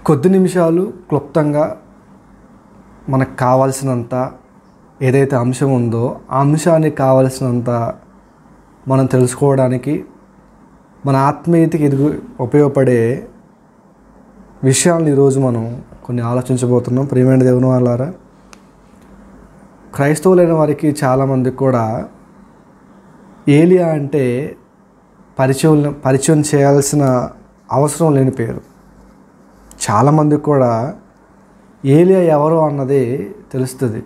కొద్ది నిమిషాలు క్లుప్తంగా మనకు కావాల్సినంత ఏదైతే అంశం ఉందో ఆ అంశానికి కావాల్సినంత మనం తెలుసుకోవడానికి మన ఆత్మీయతకి ఉపయోగపడే విషయాలను ఈరోజు మనం కొన్ని ఆలోచించబోతున్నాం. ప్రియమైన దేవుని వాళ్ళారా, క్రైస్తవులైన వారికి చాలామందికి కూడా ఏలియా అంటే పరిచయం చేయాల్సిన అవసరం లేని పేరు. చాలామందికి కూడా ఏలియా ఎవరు అన్నది తెలుస్తుంది.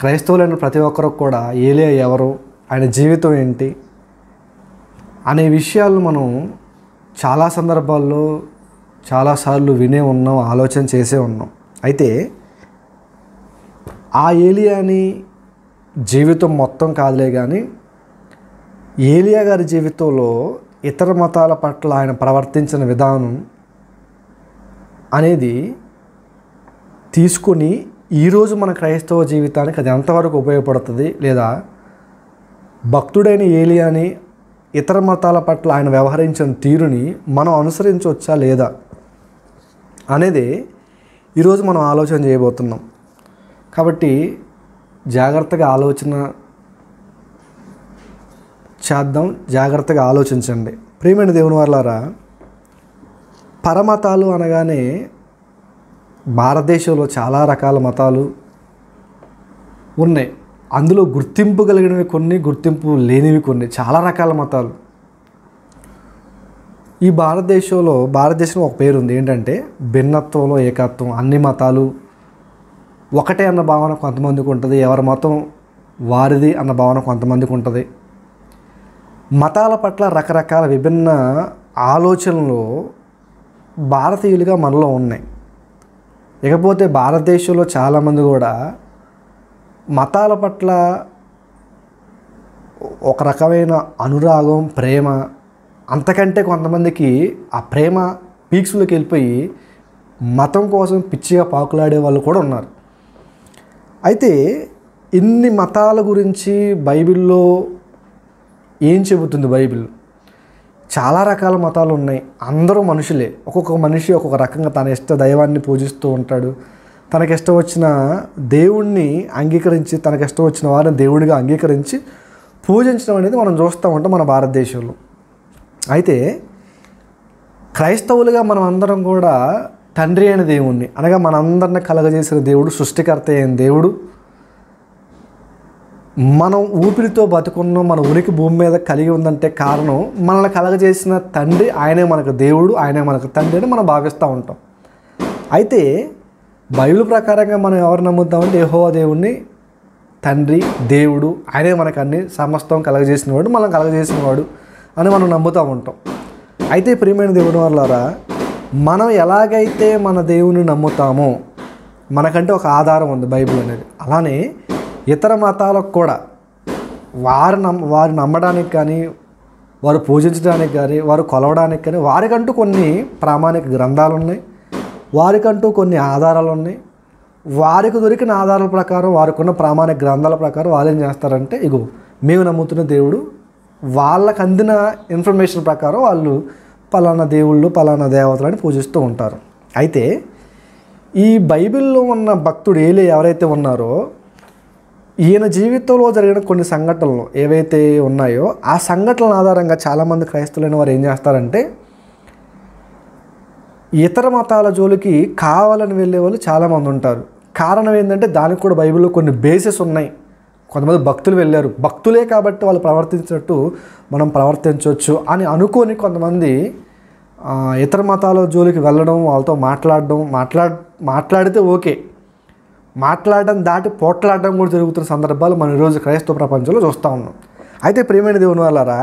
క్రైస్తవులైన ప్రతి ఒక్కరికి కూడా ఏలియా ఎవరు, ఆయన జీవితం ఏంటి అనే విషయాలు మనం చాలా సందర్భాల్లో చాలాసార్లు వినే ఉన్నాం, ఆలోచన చేసే ఉన్నాం. అయితే ఆ ఏలియాని జీవితం మొత్తం కాదులే కానీ ఏలియా గారి జీవితంలో ఇతర మతాల పట్ల ఆయన ప్రవర్తించిన విధానం అనేది తీసుకొని ఈరోజు మన క్రైస్తవ జీవితానికి అది ఎంతవరకు ఉపయోగపడుతుంది, లేదా భక్తుడైన ఏలియాని ఇతర మతాల పట్ల ఆయన వ్యవహరించిన తీరుని మనం అనుసరించవచ్చా లేదా అనేది ఈరోజు మనం ఆలోచన చేయబోతున్నాం. కాబట్టి జాగ్రత్తగా ఆలోచన చేద్దాం, జాగ్రత్తగా ఆలోచించండి. ప్రియమైన దేవుని వాళ్ళారా, పరమతాలు అనగానే భారతదేశంలో చాలా రకాల మతాలు ఉన్నాయి. అందులో గుర్తింపు కలిగినవి కొన్ని, గుర్తింపు లేనివి కొన్ని, చాలా రకాల మతాలు. ఈ భారతదేశంలో ఒక పేరు ఉంది, ఏంటంటే భిన్నత్వంలో ఏకత్వం. అన్ని మతాలు ఒకటే అన్న భావన కొంతమందికి ఉంటుంది, ఎవరి మతం వారిది అన్న భావన కొంతమందికి ఉంటుంది. మతాల పట్ల రకరకాల విభిన్న ఆలోచనలు భారతీయులుగా మనలో ఉన్నాయి. ఇకపోతే భారతదేశంలో చాలామంది కూడా మతాల పట్ల ఒక రకమైన అనురాగం, ప్రేమ, అంతకంటే కొంతమందికి ఆ ప్రేమ పీక్స్లోకి వెళ్ళిపోయి మతం కోసం పిచ్చిగా పాకులాడే వాళ్ళు కూడా ఉన్నారు. అయితే ఇన్ని మతాల గురించి బైబిల్లో ఏం చెబుతుంది? బైబిల్ చాలా రకాల మతాలు ఉన్నాయి, అందరూ మనుషులే. ఒక్కొక్క మనిషి ఒక్కొక్క రకంగా తన ఇష్ట దైవాన్ని పూజిస్తూ ఉంటాడు. తనకిష్టం వచ్చిన దేవుణ్ణి అంగీకరించి, తనకిష్టం వచ్చిన వారిని దేవుడిగా అంగీకరించి పూజించడం అనేది మనం చూస్తూ ఉంటాం మన భారతదేశంలో. అయితే క్రైస్తవులుగా మనం అందరం కూడా తండ్రి అయిన దేవుణ్ణి, అనగా మనందరిని కలగజేసిన దేవుడు, సృష్టికర్త అయిన దేవుడు, మనం ఊపిరితో బతుకున్నాం, మన ఉనికి భూమి మీద కలిగి ఉందంటే కారణం మనల్ని కలగజేసిన తండ్రి, ఆయనే మనకు దేవుడు, ఆయనే మనకు తండ్రి అని మనం భావిస్తూ ఉంటాం. అయితే బైబిల్ ప్రకారంగా మనం ఎవరు నమ్ముతామంటే యెహోవా దేవుణ్ణి తండ్రి, దేవుడు, ఆయనే మనకు అన్ని సమస్తం కలగజేసినవాడు, మనం కలగజేసినవాడు అని మనం నమ్ముతూ ఉంటాం. అయితే ప్రియమైన దేవుని వాళ్ళారా, మనం ఎలాగైతే మన దేవుని నమ్ముతామో మనకంటే ఒక ఆధారం ఉంది బైబిల్ అనేది. అలానే ఇతర మతాలకు కూడా వారు నమ్మడానికి కానీ, వారు పూజించడానికి కానీ, వారు కొలవడానికి కానీ వారికంటూ కొన్ని ప్రామాణిక గ్రంథాలు ఉన్నాయి, వారికంటూ కొన్ని ఆధారాలు ఉన్నాయి. వారికి దొరికిన ఆధారాల ప్రకారం, వారికి ఉన్న ప్రామాణిక గ్రంథాల ప్రకారం వాళ్ళు ఏం చేస్తారంటే, ఇగో మేము నమ్ముతున్న దేవుడు, వాళ్ళకు అందిన ఇన్ఫర్మేషన్ ప్రకారం వాళ్ళు పలానా దేవుళ్ళు, పలానా దేవతలని పూజిస్తూ ఉంటారు. అయితే ఈ బైబిల్లో ఉన్న భక్తుడు ఏలియా ఎవరైతే ఉన్నారో, ఈయన జీవితంలో జరిగిన కొన్ని సంఘటనలు ఏవైతే ఉన్నాయో ఆ సంఘటనల ఆధారంగా చాలామంది క్రైస్తవులైన వారు ఏం చేస్తారంటే ఇతర మతాల జోలికి కావాలని వెళ్ళే వాళ్ళు చాలామంది ఉంటారు. కారణం ఏంటంటే దానికి కూడా బైబిల్లో కొన్ని బేసెస్ ఉన్నాయి. కొంతమంది భక్తులు వెళ్ళారు, భక్తులే కాబట్టి వాళ్ళు ప్రవర్తించినట్టు మనం ప్రవర్తించవచ్చు అని అనుకొని కొంతమంది ఇతర మతాల జోలికి వెళ్ళడం, వాళ్ళతో మాట్లాడితే ఓకే, మాట్లాడడం దాటి పోట్లాడడం కూడా జరుగుతున్న సందర్భాలు మనం ఈరోజు క్రైస్తవ ప్రపంచంలో చూస్తూ ఉన్నాం. అయితే ప్రియమైన దేవుని వాళ్ళారా,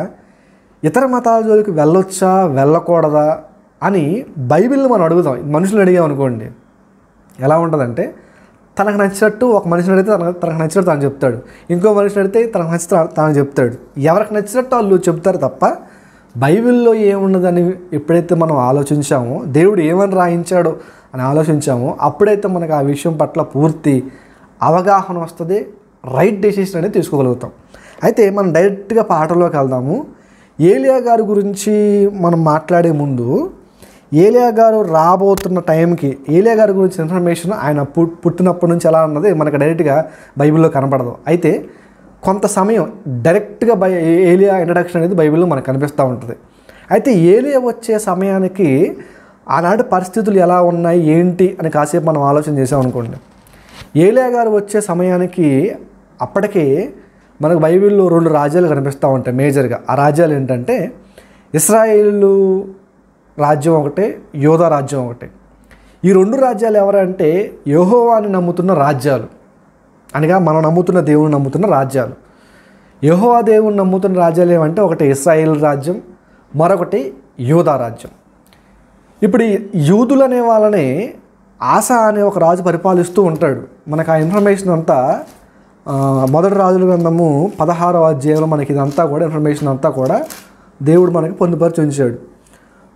ఇతర మతాల జోలికి వెళ్ళొచ్చా వెళ్ళకూడదా అని బైబిల్ని మనం అడుగుదాం. మనుషులు అడిగామనుకోండి, ఎలా ఉంటుందంటే తనకు నచ్చినట్టు ఒక మనిషిని అడిగితే తనకు నచ్చినట్టు తాను చెప్తాడు, ఇంకో మనిషిని అడిగితే తనకు నచ్చినట్టు తాను చెప్తాడు. ఎవరికి నచ్చినట్టు వాళ్ళు చెప్తారు తప్ప బైబిల్లో ఏమున్నదని ఎప్పుడైతే మనం ఆలోచించామో, దేవుడు ఏమని రాయించాడో అని ఆలోచించామో, అప్పుడైతే మనకు ఆ విషయం పట్ల పూర్తి అవగాహన వస్తుంది, రైట్ డెసిషన్ అనేది తీసుకోగలుగుతాం. అయితే మనం డైరెక్ట్గా పాటలోకి వెళ్దాము. ఏలియా గారి గురించి మనం మాట్లాడే ముందు ఏలియా గారు రాబోతున్న టైంకి ఏలియా గారి గురించి ఇన్ఫర్మేషన్ ఆయన పుట్టినప్పటి నుంచి ఎలా ఉన్నది మనకు డైరెక్ట్గా బైబిల్లో కనపడదు. అయితే కొంత సమయం డైరెక్ట్గా ఏలియా ఇంట్రడక్షన్ అనేది బైబిల్లో మనకు కనిపిస్తూ ఉంటుంది. అయితే ఏలియా వచ్చే సమయానికి ఆనాటి పరిస్థితులు ఎలా ఉన్నాయి ఏంటి అని కాసేపు మనం ఆలోచన చేసామనుకోండి. ఏలియా గారు వచ్చే సమయానికి అప్పటికే మనకు బైబిల్లో 2 రాజ్యాలు కనిపిస్తూ ఉంటాయి మేజర్గా. ఆ రాజ్యాలు ఏంటంటే ఇశ్రాయేలు రాజ్యం ఒకటే, యోధా రాజ్యం ఒకటే. ఈ 2 రాజ్యాలు ఎవరంటే యెహోవాని నమ్ముతున్న రాజ్యాలు, అనగా మనం నమ్ముతున్న దేవుని నమ్ముతున్న రాజ్యాలు. యెహోవా దేవుని నమ్ముతున్న రాజ్యాలు ఏమంటే ఒకటి ఇశ్రాయేల్ రాజ్యం, మరొకటి యోధా రాజ్యం. ఇప్పుడు యూదులు అనే వాళ్ళని ఆసా అనే ఒక రాజు పరిపాలిస్తూ ఉంటాడు. మనకు ఆ ఇన్ఫర్మేషన్ అంతా మొదటి రాజుల గ్రంథము 16వ అధ్యాయంలో మనకి ఇదంతా కూడా ఇన్ఫర్మేషన్ అంతా కూడా దేవుడు మనకి పొందుపరిచి ఉంచాడు.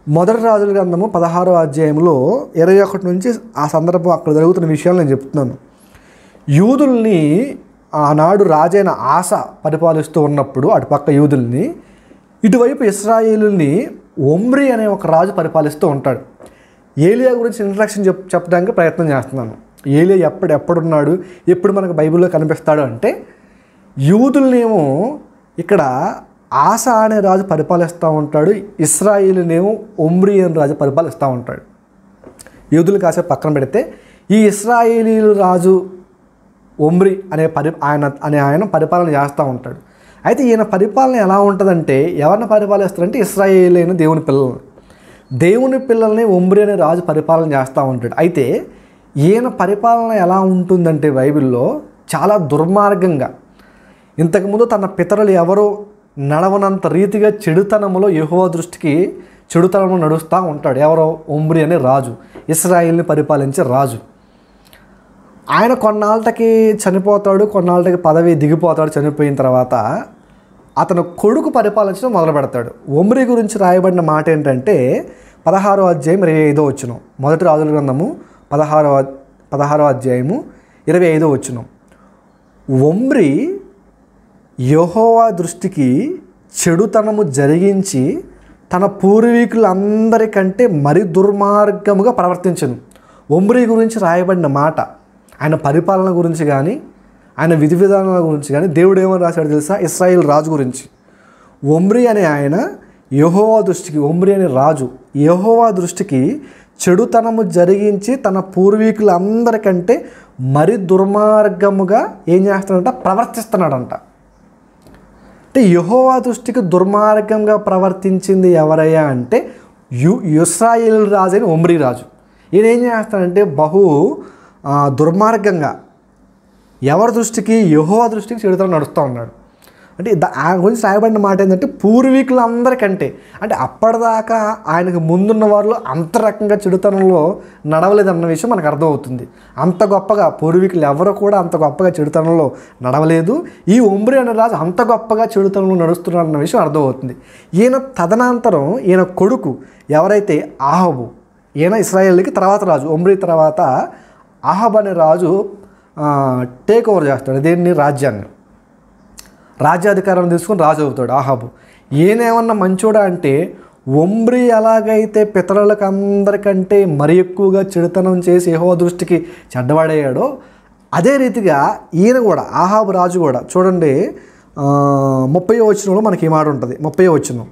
మొదటి రాజుల గ్రంథము 16వ అధ్యాయంలో 21 నుంచి ఆ సందర్భం అక్కడ జరుగుతున్న విషయాలు నేను చెప్తున్నాను. యూదుల్ని ఆనాడు రాజైన ఆసా పరిపాలిస్తూ ఉన్నప్పుడు అటుపక్క యూదుల్ని, ఇటువైపు ఇశ్రాయేలుని ఒమ్రీ అనే ఒక రాజు పరిపాలిస్తూ ఉంటాడు. ఏలియా గురించి ఇంట్రడక్షన్ చెప్పడానికి ప్రయత్నం చేస్తున్నాను. ఏలియా ఎప్పుడున్నాడు, ఎప్పుడు మనకు బైబిల్లో కనిపిస్తాడు అంటే, యూదులనేమో ఇక్కడ ఆసా అనే రాజు పరిపాలిస్తూ ఉంటాడు, ఇశ్రాయేలునేమో ఒమ్రీ అనే రాజు పరిపాలిస్తూ ఉంటాడు. యూదులు కాసేపు పక్కన పెడితే ఈ ఇశ్రాయేలీలు రాజు ఒమ్రీ అనే ఆయన పరిపాలన చేస్తూ ఉంటాడు. అయితే ఈయన పరిపాలన ఎలా ఉంటుందంటే, ఎవరిని పరిపాలిస్తారంటే ఇశ్రాయేలైన దేవుని పిల్లల్ని ఒమ్రీ అనే రాజు పరిపాలన చేస్తూ ఉంటాడు. అయితే ఈయన పరిపాలన ఎలా ఉంటుందంటే బైబిల్లో చాలా దుర్మార్గంగా, ఇంతకుముందు తన పితరులు ఎవరో నడవనంత రీతిగా చెడుతనంలో యెహోవా దృష్టికి చెడుతనంలో నడుస్తూ ఉంటాడు. ఎవరో ఒమ్రీ అనే రాజు, ఇశ్రాయేల్ని పరిపాలించే రాజు. ఆయన కొన్నాళ్ళకి చనిపోతాడు, కొన్నాళ్ళకి పదవి దిగిపోతాడు. చనిపోయిన తర్వాత అతను కొడుకు పరిపాలించడం మొదలు పెడతాడు. ఒమ్రీ గురించి రాయబడిన మాట ఏంటంటే 16వ అధ్యాయం 25వ వచనం. మొదటి రాజుల గ్రంథము 16వ అధ్యాయము 25వ వచనం. ఒమ్రీ యెహోవా దృష్టికి చెడుతనము జరిగించి తన పూర్వీకులందరికంటే మరి దుర్మార్గముగా ప్రవర్తించను. ఒమ్రీ గురించి రాయబడిన మాట, ఆయన పరిపాలన గురించి కానీ ఆయన విధి విధానాల గురించి కానీ దేవుడు ఏమని రాశాడు తెలుసా? ఇశ్రాయేల్ రాజు గురించి. ఒమ్రీ అనే ఆయన యెహోవా దృష్టికి, ఒమ్రీ అనే రాజు యెహోవా దృష్టికి చెడుతనము జరిగించి తన పూర్వీకులందరికంటే మరి దుర్మార్గముగా ఏం చేస్తున్నాడంట? ప్రవర్తిస్తున్నాడంట. అంటే యెహోవా దృష్టికి దుర్మార్గంగా ప్రవర్తించింది ఎవరయ్యా అంటే ఇశ్రాయేల్ రాజు అయిన ఒమ్రీ రాజు. ఈయన ఏం చేస్తాడంటే బహు దుర్మార్గంగా ఎవరి దృష్టికి? యెహోవా దృష్టికి చెడుతనం నడుస్తూ ఉన్నాడు. అంటే ఆయన గురించి రాయబడిన మాట ఏంటంటే పూర్వీకులందరికంటే, అంటే అప్పటిదాకా ఆయనకు ముందున్న వాళ్ళు అంత రకంగా చెడుతనంలో నడవలేదన్న విషయం మనకు అర్థమవుతుంది. అంత గొప్పగా పూర్వీకులు ఎవరు కూడా అంత గొప్పగా చెడుతనంలో నడవలేదు. ఈ ఒమ్రీ అనే రాజు అంత గొప్పగా చెడుతనంలో నడుస్తున్నాడన్న విషయం అర్థమవుతుంది. ఈయన తదనంతరం ఈయన కొడుకు ఎవరైతే ఆహాబు, ఈయన ఇశ్రాయేల్కి తర్వాత రాజు. ఒమ్రీ తర్వాత ఆహాబ్ అనే రాజు టేక్ ఓవర్ చేస్తాడు దేన్ని? రాజ్యాన్ని. రాజ్యాధికారం తీసుకుని రాజు అవుతాడు ఆహాబు. ఈయనేమన్నా మంచోడా అంటే ఒమ్రీ ఎలాగైతే పితరులకు అందరికంటే మరి ఎక్కువగా చెడుతనం చేసి యెహోవా దృష్టికి చెడ్డవాడయ్యాడో అదే రీతిగా ఈయన కూడా ఆహాబు రాజు కూడా చూడండి 30వ వచనంలో మనకి ఈ మాట ఉంటుంది. 30వ వచనం.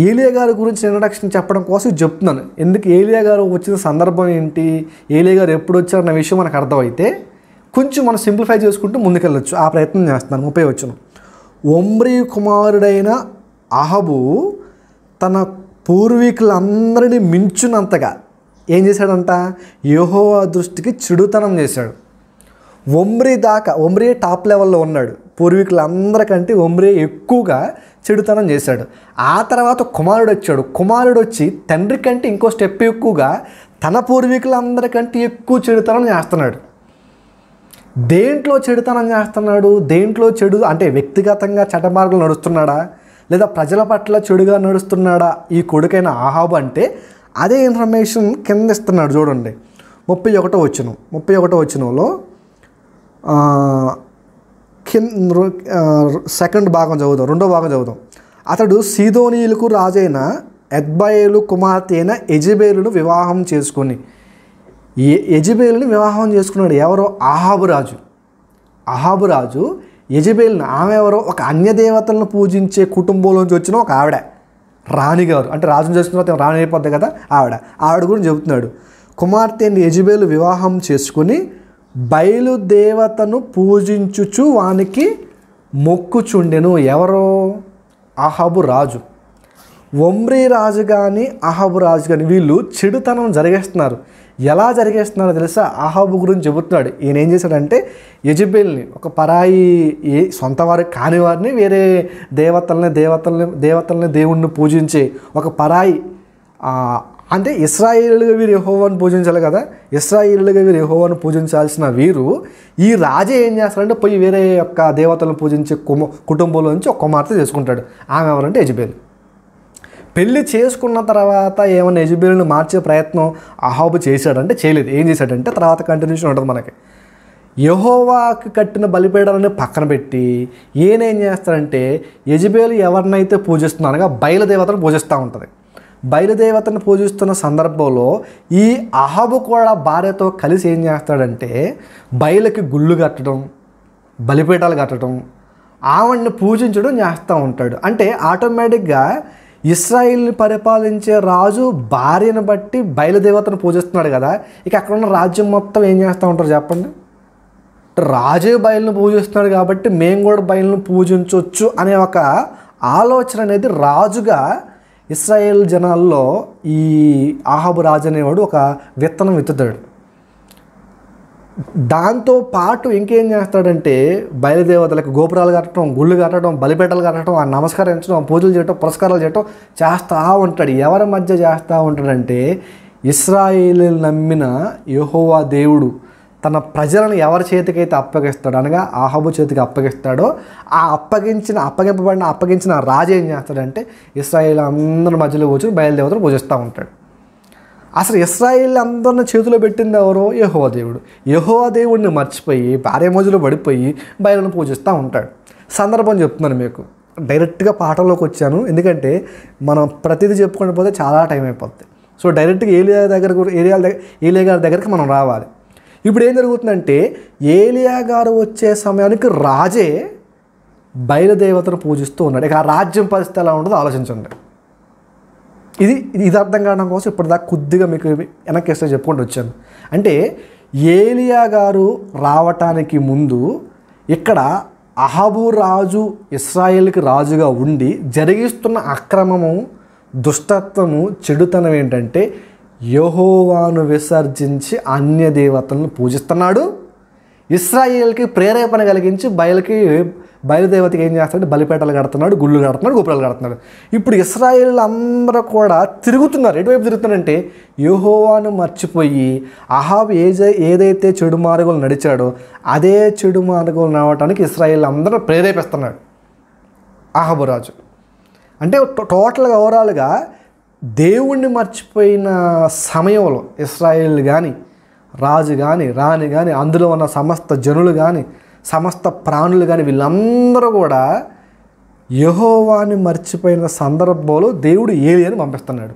ఏలియా గారి గురించి ఇంట్రడక్షన్ చెప్పడం కోసం చెప్తున్నాను. ఎందుకు ఏలియా గారు వచ్చిన సందర్భం ఏంటి, ఏలియా గారు ఎప్పుడు వచ్చారన్న విషయం మనకు అర్థమైతే కొంచెం మనం సింప్లిఫై చేసుకుంటూ ముందుకెళ్ళొచ్చు. ఆ ప్రయత్నం చేస్తున్నాను. 30వ వచనం. ఒమ్రీ కుమారుడైన అహాబు తన పూర్వీకులందరినీ మించునంతగా ఏం చేశాడంట? యెహోవా దృష్టికి చెడుతనం చేశాడు. ఒమ్రీ టాప్ లెవెల్లో ఉన్నాడు. పూర్వీకులందరికంటే ఒమ్రీ ఎక్కువగా చెడుతనం చేశాడు. ఆ తర్వాత కుమారుడు వచ్చాడు. కుమారుడు వచ్చి తండ్రి కంటే ఇంకో స్టెప్ ఎక్కువగా తన పూర్వీకులందరికంటే ఎక్కువ చెడుతనం చేస్తున్నాడు. దేంట్లో చెడుతనం చేస్తున్నాడు? దేంట్లో చెడు అంటే వ్యక్తిగతంగా చెడ్డ మార్గంలో నడుస్తున్నాడా, లేదా ప్రజల పట్ల చెడుగా నడుస్తున్నాడా ఈ కొడుకైన ఆహాబు అంటే అదే ఇన్ఫర్మేషన్ కింద ఇస్తున్నాడు. చూడండి 31వ వచనం. 31వ వచనంలో సెకండ్ భాగం చదువుదాం, రెండో భాగం చదువుదాం. అతడు సీదోనీయులకు రాజైన ఎద్బయేలు కుమార్తె అయిన యెజెబెలును వివాహం చేసుకొని, యెజెబెలుని వివాహం చేసుకున్నాడు. ఎవరో? అహాబు రాజు. అహాబు రాజు యెజెబెలుని, ఆమె ఎవరో? ఒక అన్యదేవతలను పూజించే కుటుంబంలోంచి వచ్చిన ఒక ఆవిడ, రాణిగారు. అంటే రాజును చేసుకున్న తర్వాత రాణి అయిపోద్ది కదా, ఆవిడ గురించి చెబుతున్నాడు. కుమార్తె యెజెబెలు వివాహం చేసుకుని బయలుదేవతను పూజించుచు వానికి మొక్కుచుండెను. ఎవరో? అహాబు రాజు. ఒమ్రీ రాజు కానీ అహాబు రాజు కానీ వీళ్ళు చెడుతనం జరిగేస్తున్నారు. ఎలా జరిగేస్తున్నారో తెలుసా? అహాబు గురించి చెబుతున్నాడు. ఈయన ఏం చేశాడంటే యెజెబెల్ని, ఒక పరాయి సొంత వారికి కాని వారిని, వేరే దేవతల్ని దేవుణ్ణి పూజించే ఒక పరాయి, అంటే ఇశ్రాయేలుగా వీరు యెహోవాను పూజించాలి కదా, ఇశ్రాయేలుగా వీరు యెహోవాను పూజించాల్సిన వీరు, ఈ రాజే ఏం చేస్తారంటే పోయి వేరే యొక్క దేవతలను పూజించే కుటుంబంలో నుంచి ఒక కుమార్తె చేసుకుంటాడు. ఆమె ఎవరంటే యెజెబెలు. పెళ్లి చేసుకున్న తర్వాత ఏమైనా యెజెబెలుని మార్చే ప్రయత్నం అహాబు చేశాడంటే చేయలేదు. ఏం చేశాడంటే తర్వాత కంటిన్యూషన్ ఉంటుంది మనకి. యెహోవాకి కట్టిన బలిపీఠాలని పక్కన పెట్టి ఈయనేం చేస్తాడంటే యెజెబెలు ఎవరినైతే పూజిస్తున్నా, అనగా బయలుదేవతను పూజిస్తూ ఉంటుంది. బయలుదేవతను పూజిస్తున్న సందర్భంలో ఈ అహాబు కూడా భార్యతో కలిసి ఏం చేస్తాడంటే బయలుకి గుళ్ళు కట్టడం, బలిపీఠాలు కట్టడం, ఆవిడ్ని పూజించడం చేస్తూ ఉంటాడు. అంటే ఆటోమేటిక్గా ఇశ్రాయేల్ని పరిపాలించే రాజు భార్యను బట్టి బయలుదేవతను పూజిస్తున్నాడు కదా, ఇక అక్కడ ఉన్న రాజ్యం మొత్తం ఏం చేస్తూ ఉంటారు చెప్పండి? రాజే బయలును పూజిస్తున్నాడు కాబట్టి మేము కూడా బయలును పూజించవచ్చు అనే ఒక ఆలోచన అనేది రాజుగా ఇశ్రాయేల్ జనాల్లో ఈ అహాబు రాజు అనేవాడు ఒక విత్తనం విత్తుతాడు. దాంతో పాటు ఇంకేం చేస్తాడంటే బయలుదేవతలకు గోపురాలు కట్టడం, గుళ్ళు కట్టడం, బలిపేటలు కట్టడం, ఆ నమస్కరించడం, పూజలు చేయటం, పురస్కారాలు చేయటం చేస్తూ ఉంటాడు. ఎవరి మధ్య చేస్తూ ఉంటాడంటే ఇశ్రాయేలు నమ్మిన యెహోవా దేవుడు తన ప్రజలను ఎవరి చేతికైతే అప్పగిస్తాడో, అనగా అహాబు చేతికి అప్పగిస్తాడో, ఆ అప్పగించిన రాజు ఏం చేస్తాడంటే ఇశ్రాయేల్ అందరి మధ్యలో కూర్చొని బయలుదేవతను పూజిస్తూ ఉంటాడు. అసలు ఇశ్రాయేల్ అందరిని చేతిలో పెట్టింది ఎవరో? యెహోవా దేవుడు. యెహోవా దేవుడిని మర్చిపోయి భార్య మధ్యలో పడిపోయి బయలును పూజిస్తూ ఉంటాడు. సందర్భం చెప్తున్నాను మీకు, డైరెక్ట్గా పాఠంలోకి వచ్చాను. ఎందుకంటే మనం ప్రతిదీ చెప్పుకుంటూ పోతే చాలా టైం అయిపోతుంది. సో డైరెక్ట్గా ఏలియా గారి దగ్గరికి మనం రావాలి. ఇప్పుడు ఏం జరుగుతుందంటే ఏలియా గారు వచ్చే సమయానికి రాజే బయలుదేవతను పూజిస్తూ ఉన్నాడు. ఇక ఆ రాజ్యం పరిస్థితి ఎలా ఉంటుందో ఆలోచించండి. ఇది అర్థం కావడం కోసం ఇప్పటిదాకా కొద్దిగా మీకు వెనక్కి వేస్తే చెప్పుకుంటూ వచ్చాను. అంటే ఏలియా గారు రావటానికి ముందు ఇక్కడ అహాబు రాజు ఇశ్రాయేల్కి రాజుగా ఉండి జరిగిస్తున్న అక్రమము, దుష్టత్వము, చెడుతనం ఏంటంటే యెహోవాను విసర్జించి అన్య దేవతలను పూజిస్తున్నాడు. ఇశ్రాయేల్కి ప్రేరేపణ కలిగించి బయలుదేవతకి ఏం చేస్తాడు? బలిపేటలు కడుతున్నాడు, గుళ్ళు కడుతున్నాడు, గోపురాలు కడుతున్నాడు. ఇప్పుడు ఇశ్రాయేల్ అందరూ కూడా తిరుగుతున్నారు. ఎటువైపు తిరుగుతున్నారంటే యెహోవాను మర్చిపోయి అహాబు ఏదైతే చెడు మార్గంలో నడిచాడో అదే చెడు మార్గంలో నడవటానికి ఇశ్రాయేల్ అందరూ ప్రేరేపిస్తున్నాడు అహాబు రాజు. అంటే టోటల్గా ఓవరాల్గా దేవుణ్ణి మర్చిపోయిన సమయంలో ఇశ్రాయేల్ కానీ, రాజు కానీ, రాణి కానీ, అందులో ఉన్న సమస్త జనులు కానీ, సమస్త ప్రాణులు కానీ వీళ్ళందరూ కూడా యెహోవాని మర్చిపోయిన సందర్భంలో దేవుడు ఏలియాని పంపిస్తున్నాడు.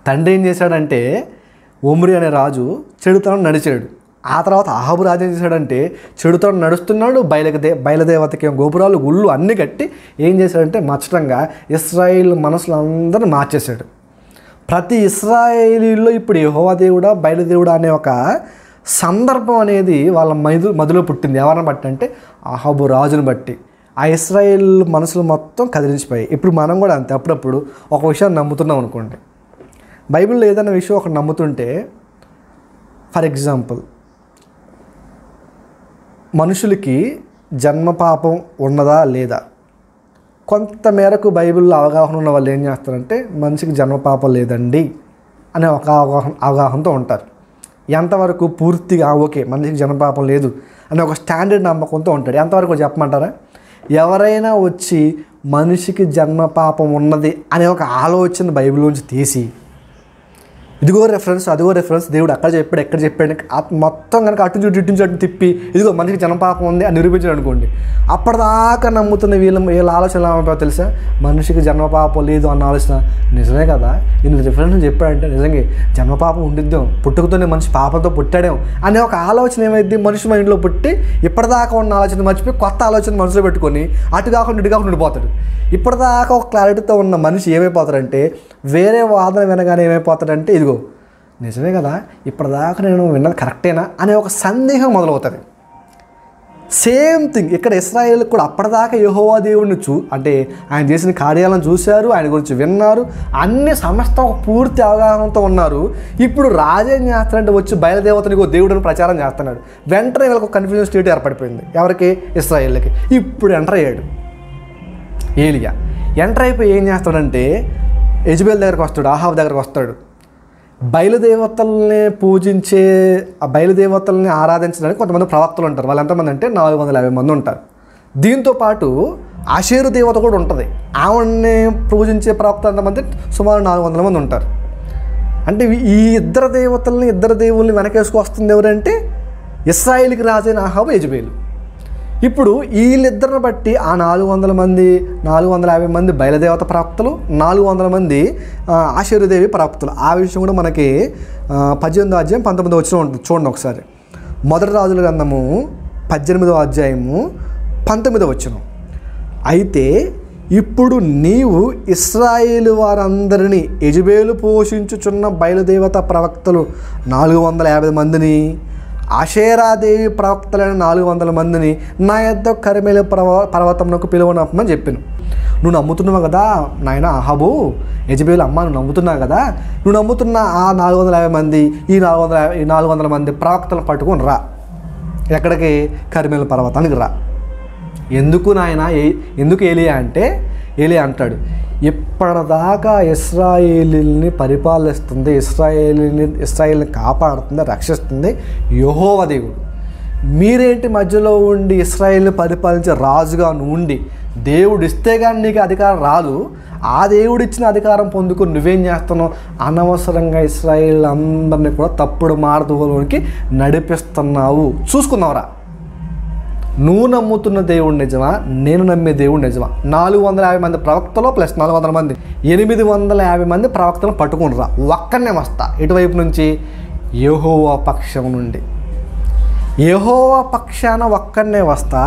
తండ్రి ఏం చేశాడంటే ఒమ్రీ అనే రాజు చెడుతనం నడిచాడు. ఆ తర్వాత అహాబు రాజు ఏం చేశాడంటే చెడుతనం నడుస్తున్నాడు, బయలుదేవతకి గోపురాలు, గుళ్ళు అన్నీ కట్టి ఏం చేశాడంటే మచ్చటంగా ఇశ్రాయేల్ మనసులందరూ మార్చేశాడు. ప్రతి ఇశ్రాయేలీలో ఇప్పుడు యెహోవా దేవుడా, బయలుదేవుడా అనే ఒక సందర్భం అనేది వాళ్ళ మదిలో పుట్టింది. ఎవరిని బట్టి అంటే అహాబు రాజుని బట్టి. ఆ ఇశ్రాయేల్ మనసులు మొత్తం కదిలించిపోయాయి. ఇప్పుడు మనం కూడా అంతే, అప్పుడప్పుడు ఒక విషయాన్ని నమ్ముతున్నాం అనుకోండి. బైబిల్లో ఏదైనా విషయం ఒకటి నమ్ముతుంటే, ఫర్ ఎగ్జాంపుల్ మనుషులకి జన్మ పాపం ఉన్నదా లేదా, కొంత మేరకు బైబిల్లో అవగాహన ఉన్న వాళ్ళు ఏం చేస్తారంటే మనిషికి జన్మ పాపం లేదండి అనే ఒక అవగాహనతో ఉంటారు. ఎంతవరకు పూర్తిగా ఓకే మనిషికి జన్మ పాపం లేదు అనే ఒక స్టాండర్డ్ నమ్మకంతో ఉంటాడు. ఎంతవరకు చెప్పమంటారా? ఎవరైనా వచ్చి మనిషికి జన్మ పాపం ఉన్నది అనే ఒక ఆలోచన బైబిల్ నుంచి తీసి ఇదిగో రెఫరెన్స్, అదిగో రెఫరెన్స్, దేవుడు అక్కడ చెప్పాడు, ఎక్కడ చెప్పాడు, మొత్తం కనుక అటు నుంచి ఇటు నుంచి అటు తిప్పి ఇదిగో మనిషికి జన్మపాపం ఉంది అని నిరూపించాడు అనుకోండి, అప్పటిదాకా నమ్ముతున్న వీళ్ళ ఆలోచన ఎలా ఉంటుందో తెలుసా? మనిషికి జన్మపాపం లేదు అన్న ఆలోచన. నిజమే కదా, ఇన్ని రిఫరెన్స్ చెప్పాడంటే నిజంగా జన్మపాపం ఉండిద్దాం, పుట్టుకతోనే మనిషి పాపంతో పుట్టాడేమో అనే ఒక ఆలోచన ఏమైంది మనిషి మైండ్లో పుట్టి ఇప్పటిదాకా ఉన్న ఆలోచన మర్చిపోయి కొత్త ఆలోచన మనసులో పెట్టుకొని అటు కాకుండా ఇటు కాకుండా ఉండిపోతాడు. ఇప్పటిదాకా ఒక క్లారిటీతో ఉన్న మనిషి ఏమైపోతాడంటే వేరే వాదన వినగానే ఏమైపోతాడంటే ఇదిగో నిజమే కదా, ఇప్పటిదాకా నేను విన్నది కరెక్టేనా అనే ఒక సందేహం మొదలవుతుంది. సేమ్ థింగ్ ఇక్కడ ఇశ్రాయేలుకు కూడా అప్పటిదాకా యెహోవా దేవుడిని అంటే ఆయన చేసిన కార్యాలను చూశారు, ఆయన గురించి విన్నారు, అన్ని సమస్త పూర్తి అవగాహనతో ఉన్నారు. ఇప్పుడు రాజేం చేస్తాడంటే వచ్చి బయలుదేవతనికి దేవుడిని ప్రచారం చేస్తున్నాడు. వెంటనే వీళ్ళకి కన్ఫ్యూజన్ స్టేట్ ఏర్పడిపోయింది. ఎవరికి? ఇశ్రాయేలుకి. ఇప్పుడు ఎంటర్ అయ్యాడు ఏలియా. ఎంటర్ అయిపోయి ఏం చేస్తాడంటే యెజబెల్ దగ్గరకు వస్తాడు, ఆహాబ్ దగ్గరకు వస్తాడు. బయలుదేవతల్ని పూజించే ఆ బయలుదేవతల్ని ఆరాధించడానికి కొంతమంది ప్రవక్తలు ఉంటారు. వాళ్ళు ఎంతమంది అంటే 450 మంది ఉంటారు. దీంతోపాటు ఆషేరు దేవత కూడా ఉంటుంది. ఆవిడ్ని పూజించే ప్రవక్తలు ఎంతమంది? సుమారు 400 మంది ఉంటారు. అంటే ఈ ఇద్దరు దేవుళ్ళని వెనకేసుకొస్తుంది ఎవరంటే ఇశ్రాయేలుకి రాజైన ఆహాబు, యెజబెలు. ఇప్పుడు వీళ్ళిద్దరిని బట్టి ఆ 450 మంది బయలుదేవత ప్రవక్తలు, 400 మంది ఆషేరుదేవి ప్రవక్తలు. ఆ విషయం కూడా మనకి 18వ అధ్యాయం 19వ వచనం ఉంటుంది. చూడండి ఒకసారి. మొదటి రాజుల గ్రంథము 18వ అధ్యాయము 19వ వచనం. అయితే ఇప్పుడు నీవు ఇశ్రాయేలు వారందరినీ యెజబెలు పోషించుచున్న బయలుదేవత ప్రవక్తలు 450 మందిని, ఆషేరాదేవి ప్రవక్తలైన 400 మందిని నా యొద్ద కర్మెలు పర్వతంలోకి పిలువనప్పమని చెప్పాను. నువ్వు నమ్ముతున్నావు కదా నాయన ఆహాబు, యెజబెలు అమ్మ, నువ్వు నమ్ముతున్నావు కదా, నువ్వు నమ్ముతున్న ఆ 450 మంది ఈ 400 మంది ప్రవక్తలను పట్టుకొని రా. ఎక్కడికి? కర్మెలు పర్వతానికి రా. ఎందుకు నాయన? ఎందుకు ఏలియా అంటే ఏలియా అంటాడు, ఇప్పటిదాకా ఇశ్రాయేలుని పరిపాలిస్తుంది, ఇశ్రాయేలుని కాపాడుతుంది, రక్షిస్తుంది యెహోవా దేవుడు. మీరేంటి మధ్యలో ఉండి ఇశ్రాయేలుని పరిపాలించే రాజుగా ఉండి దేవుడు ఇస్తే కానీ నీకు అధికారం రాదు, ఆ దేవుడు ఇచ్చిన అధికారం పొందుకుని నువ్వేం చేస్తున్నావు? అనవసరంగా ఇశ్రాయేలు అందరినీ కూడా తప్పుడు మార్గంలోకి నడిపిస్తున్నావు. చూసుకున్నావురా, నువ్వు నమ్ముతున్న దేవుడు నిజమా, నేను నమ్మే దేవుడు నిజమా? 450 మంది ప్రవక్తలు ప్లస్ 400 మంది 850 మంది ప్రవక్తలను పట్టుకుని రా. ఒక్కనే వస్తా. ఎటువైపు నుంచి? యెహోవా పక్షం నుండి. యెహోవా పక్షాన ఒక్కనే వస్తా.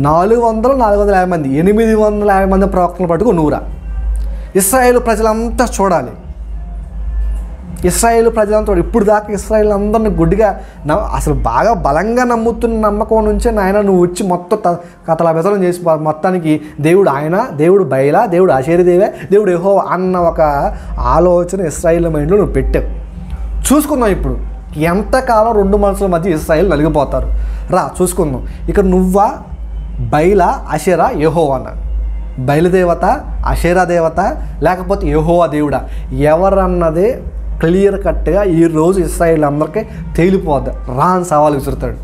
450 మంది 850 మంది ప్రవక్తలను పట్టుకుని నువ్వు రా. ఇశ్రాయేలు ప్రజలంతా చూడాలి. ఇశ్రాయేలు ప్రజలంతా ఇప్పుడు దాకా ఇశ్రాయేలు అందరిని గుడ్డిగా అసలు బాగా బలంగా నమ్ముతున్న నమ్మకం నుంచే నాయన నువ్వు వచ్చి మొత్తం కథల బెతలం చేసి మొత్తానికి దేవుడు ఆయన, దేవుడు బయలా, దేవుడు ఆషేరుదేవే, దేవుడు యెహోవా అన్న ఒక ఆలోచన ఇశ్రాయేల్ మైండ్లో నువ్వు పెట్టావు. చూసుకుందాం ఇప్పుడు ఎంతకాలం రెండు మనుషుల మధ్య ఇశ్రాయేల్ నలిగిపోతారు. రా చూసుకుందాం. ఇక్కడ నువ్వా, బయలా, ఆషేరా, యెహోవా అన్న? బయలుదేవత, ఆషేరా దేవత, లేకపోతే యెహోవా దేవుడా? ఎవరన్నదే క్లియర్ కట్గా ఈరోజు ఇశ్రాయేల్ అందరికీ తేలిపోద్ది. రాని సవాలు విసురుతాడు.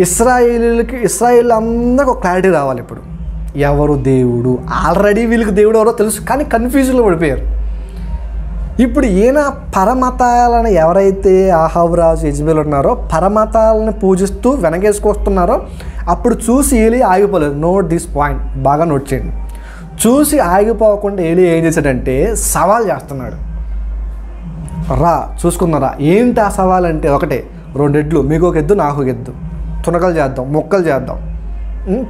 ఇశ్రాయేల్ అందరికీ ఒక క్లారిటీ రావాలి. ఇప్పుడు ఎవరు దేవుడు? ఆల్రెడీ వీళ్ళకి దేవుడు ఎవరో తెలుసు, కానీ కన్ఫ్యూజన్లో పడిపోయారు. ఇప్పుడు ఈయన పరమతాలను ఎవరైతే ఆహాబు రాజు, యెజబెలు ఉన్నారో పరమతాలను పూజిస్తూ వెనకేసుకొస్తున్నారో అప్పుడు చూసి ఏలి ఆగిపోలేదు. నోట్ దిస్ పాయింట్, బాగా నోట్ చేయండి. చూసి ఆగిపోకుండా ఏలి ఏం చేశాడంటే సవాల్ చేస్తున్నాడు. రా చూసుకుందారా. ఏంటి ఆ సవాల్ అంటే ఒకటే, 2 ఎడ్లు, మీకు ఒక ఎద్దు, నాకు ఒక ఎద్దు, తునకలు చేద్దాం, మొక్కలు చేద్దాం,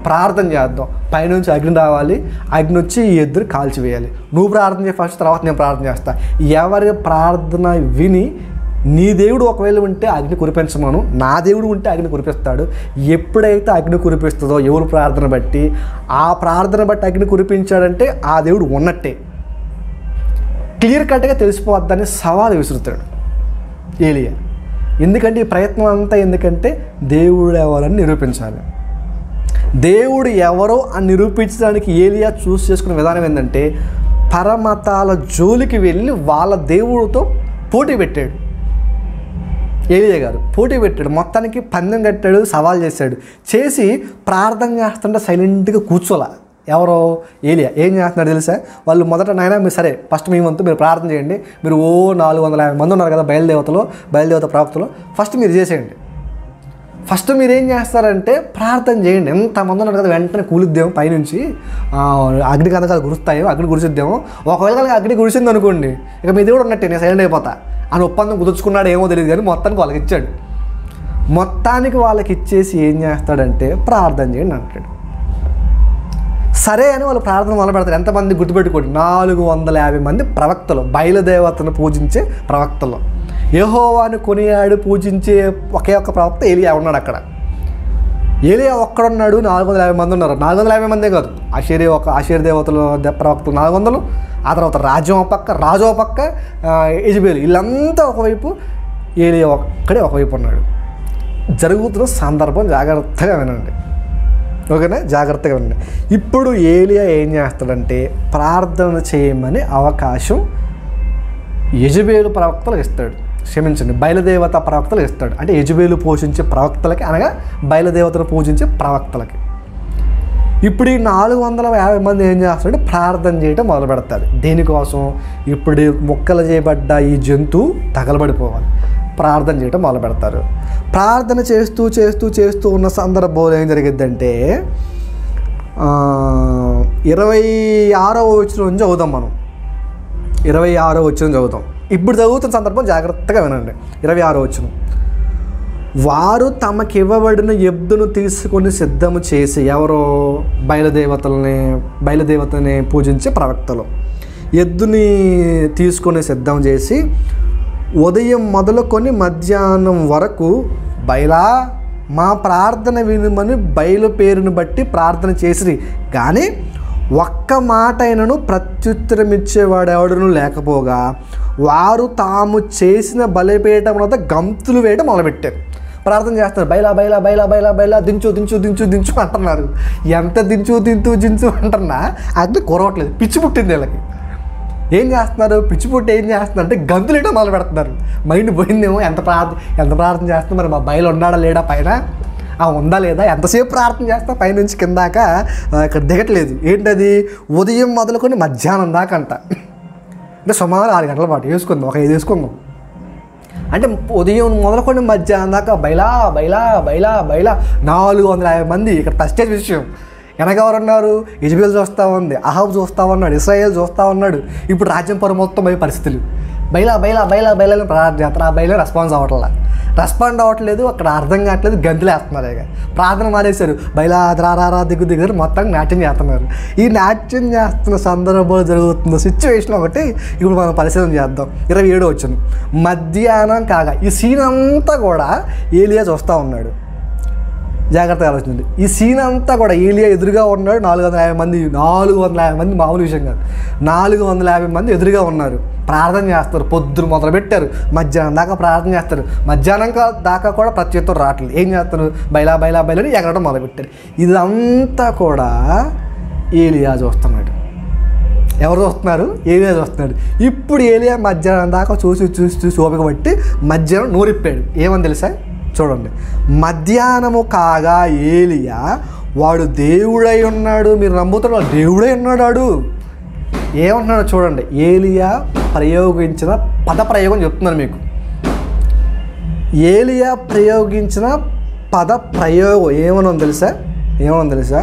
ప్రార్థన చేద్దాం, పైనుంచి అగ్ని రావాలి, అగ్ని వచ్చి ఈ ఎద్దుని కాల్చివేయాలి. నువ్వు ప్రార్థన చేయ ఫస్ట్, తర్వాత నేను ప్రార్థన చేస్తా. ఎవరి ప్రార్థన విని నీ దేవుడు ఒకవేళ ఉంటే అగ్ని కురిపించమను, నా దేవుడు ఉంటే అగ్ని కురిపిస్తాడు. ఎప్పుడైతే అగ్ని కురిపిస్తుందో ఎవరు ప్రార్థన బట్టి, ఆ ప్రార్థన బట్టి అగ్ని కురిపించాడంటే ఆ దేవుడు ఉన్నట్టే. క్లియర్ కట్గా తెలిసిపోద్దని సవాలు విసురుతాడు ఏలియా. ఎందుకంటే ఈ ప్రయత్నం అంతా ఎందుకంటే దేవుడు ఎవరని నిరూపించాలి. దేవుడు ఎవరో అని నిరూపించడానికి ఏలియా చూస్ చేసుకునే విధానం ఏంటంటే పరమతాల జోలికి వెళ్ళి వాళ్ళ దేవుడితో పోటీ పెట్టాడు. ఏలియా గారు పోటీ పెట్టాడు, మొత్తానికి పందెం కట్టాడు, సవాల్ చేశాడు. చేసి ప్రార్థన చేస్తుంటే సైలెంట్గా కూర్చోలా. ఎవరో ఏలియా ఏం చేస్తున్నాడు తెలుసా? వాళ్ళు మొదట నాయన మీరు సరే ఫస్ట్ మీ వంతు మీరు ప్రార్థన చేయండి, మీరు 450 మంది ఉన్నారు కదా బయలుదేవత ప్రవక్తలు, ఫస్ట్ మీరు చేసేయండి. ఫస్ట్ మీరు ఏం చేస్తారంటే ప్రార్థన చేయండి. ఎంతమంది ఉన్నారు కదా, వెంటనే కూలిద్దేమో పైనుంచి అగ్ని కథకాలు గురుస్తాయో, అగ్ని గురిసిద్దేమో. ఒకవేళ కనుక అగ్ని గురిసింది అనుకోండి, ఇక మీ దేవుడు ఉన్నట్టే, నేను సైలెంట్ అయిపోతా అని ఒప్పందం కుదుర్చుకున్నాడు ఏమో తెలియదు, కానీ మొత్తానికి వాళ్ళకి ఇచ్చాడు. మొత్తానికి వాళ్ళకి ఇచ్చేసి ఏం చేస్తాడంటే ప్రార్థన చేయండి అంటాడు. సరే అని వాళ్ళు ప్రార్థన మొదలు పెడతారు. ఎంతమంది గుర్తుపెట్టుకోండి, 450 మంది ప్రవక్తలు, బయలుదేవతను పూజించే ప్రవక్తలు. యెహోవాను కొనియాడు పూజించే ఒకే ఒక్క ప్రవక్త ఏలియా ఉన్నాడు అక్కడ. ఏలియా ఒక్కడున్నాడు, 450 మంది ఉన్నారు. 450 మందే కాదు, ఆషేర్ దేవతలు ప్రవక్తలు 400, ఆ తర్వాత రాజు ఒక పక్క యెజబెలు, వీళ్ళంతా ఒకవైపు, ఏలియా ఒక్కడే ఒకవైపు ఉన్నాడు. జరుగుతున్న సందర్భం జాగ్రత్తగా వినండి, ఓకేనా? జాగ్రత్తగా వినండి. ఇప్పుడు ఏలియా ఏం చేస్తాడంటే ప్రార్థన చేయమని అవకాశం యెజబెలు ప్రవక్తలకు ఇస్తాడు, క్షమించండి బయలుదేవత ప్రవక్తలకు ఇస్తాడు. అంటే యెజబెలు పోషించే ప్రవక్తలకి, అనగా బయలుదేవతను పూజించే ప్రవక్తలకి. ఇప్పుడు ఈ 450 మంది ఏం చేస్తారంటే ప్రార్థన చేయటం మొదలు పెడతారు. దేనికోసం? ఇప్పుడు మొక్కలు చేయబడ్డ ఈ జంతువు తగలబడిపోవాలి, ప్రార్థన చేయటం మొదలు పెడతారు. ప్రార్థన చేస్తూ ఉన్న సందర్భంలో ఏం జరిగిద్దంటే 26వ వచనం నుంచి చదువుతాం మనం. 26వ వచనం చదువుతాం. ఇప్పుడు చదువుతున్న సందర్భం జాగ్రత్తగా వినండి. 26వ వచనం, వారు తమకివ్వబడిన ఎద్దును తీసుకొని సిద్ధము చేసి, ఎవరో బయలుదేవతని పూజించే ప్రవక్తలు ఎద్దుని తీసుకొని సిద్ధం చేసి ఉదయం మొదలుకొని మధ్యాహ్నం వరకు బయలా మా ప్రార్థన వినుమని బయలు పేరును బట్టి ప్రార్థన చేసిరి, కానీ ఒక్క మాట అయినను ప్రత్యుత్తరం ఇచ్చేవాడు ఎవడను లేకపోగా వారు తాము చేసిన బలిపీఠం వద్ద గంతులు వేయడం మొదలుపెట్టారు. ప్రార్థన చేస్తారు, బయలా దించు అంటున్నారు. ఎంత దించు అంటున్నా అది కురవట్లేదు, పిచ్చి పుట్టింది వీళ్ళకి. ఏం చేస్తున్నారు? పిచ్చి పుట్టి ఏం చేస్తున్నారు అంటే గంతులు వేయడం మొదలు పెడుతున్నారు. మైండ్ పోయిందేమో, ఎంత ప్రార్థన చేస్తున్నా, మరి మా బయలు ఉన్నాడా లేడా, పైన ఉందా లేదా, ఎంతసేపు ప్రార్థన చేస్తా పైనుంచి కిందాక ఇక్కడ దిగట్లేదు. ఏంటది? ఉదయం మొదలుకొని మధ్యాహ్నం దాకా అంట. అంటే సుమారు 6 గంటల పాటు వేసుకుందాం, ఒక 5 వేసుకుందాం. అంటే ఉదయం మొదలుకొని మధ్యాహ్నం దాకా బయలా 450 మంది. ఇక్కడ ప్రెస్టేజ్ విషయం. వెనకెవరు ఉన్నారు? యెజబెలు చూస్తూ ఉంది, అహాబ్ చూస్తూ ఉన్నాడు, ఇశ్రాయేల్ చూస్తూ ఉన్నాడు. ఇప్పుడు రాజ్యం పరుమొత్తం అయ్యే పరిస్థితులు. బయలా ప్రార్థన చేస్తారు. ఆ బయలు రెస్పాండ్ అవ్వట్లేదు. అక్కడ అర్థం కావట్లేదు, గంతులు వేస్తున్నారు. ఇక ప్రార్థన మానేశారు. బయలా రారా దిగ్గు మొత్తానికి నాట్యం చేస్తున్నారు. ఈ నాట్యం చేస్తున్న సందర్భంలో జరుగుతున్న సిచ్యువేషన్ ఒకటి ఇప్పుడు మనం పరిశీలన చేద్దాం. 27వ వచనం, మధ్యాహ్నం కాగా. ఈ సీన్ అంతా కూడా ఏలియా చూస్తూ ఉన్నాడు. జాగ్రత్తగా ఆలోచించండి. ఈ సీన్ అంతా కూడా ఏలియా ఎదురుగా ఉన్నాడు. 450 మంది మామూలు విషయం కాదు. 450 మంది ఎదురుగా ఉన్నారు, ప్రార్థన చేస్తారు. పొద్దున మొదలు పెట్టారు, మధ్యాహ్నం దాకా ప్రార్థన చేస్తారు. మధ్యాహ్నం దాకా కూడా ప్రత్యుత్తరం రావట్లేదు. ఏం చేస్తారు? బయలా ఎగరడం మొదలుపెట్టారు. ఇదంతా కూడా ఏలియా చూస్తున్నాడు. ఎవరు చూస్తున్నారు? ఏలియా చూస్తున్నాడు. ఇప్పుడు ఏలియా మధ్యాహ్నం దాకా చూసి ఓపిక పట్టి మధ్యాహ్నం నోరిప్పాడు. ఏమని తెలుసా? చూడండి, మధ్యాహ్నము కాగా ఏలియా వాడు దేవుడై ఉన్నాడు. మీరు నమ్ముతున్నారు, దేవుడై ఉన్నాడు. ఏమంటున్నాడు చూడండి. ఏలియా ప్రయోగించిన పదప్రయోగం చెప్తున్నాను మీకు. ఏలియా ప్రయోగించిన పదప్రయోగం ఏమన్నా తెలుసా?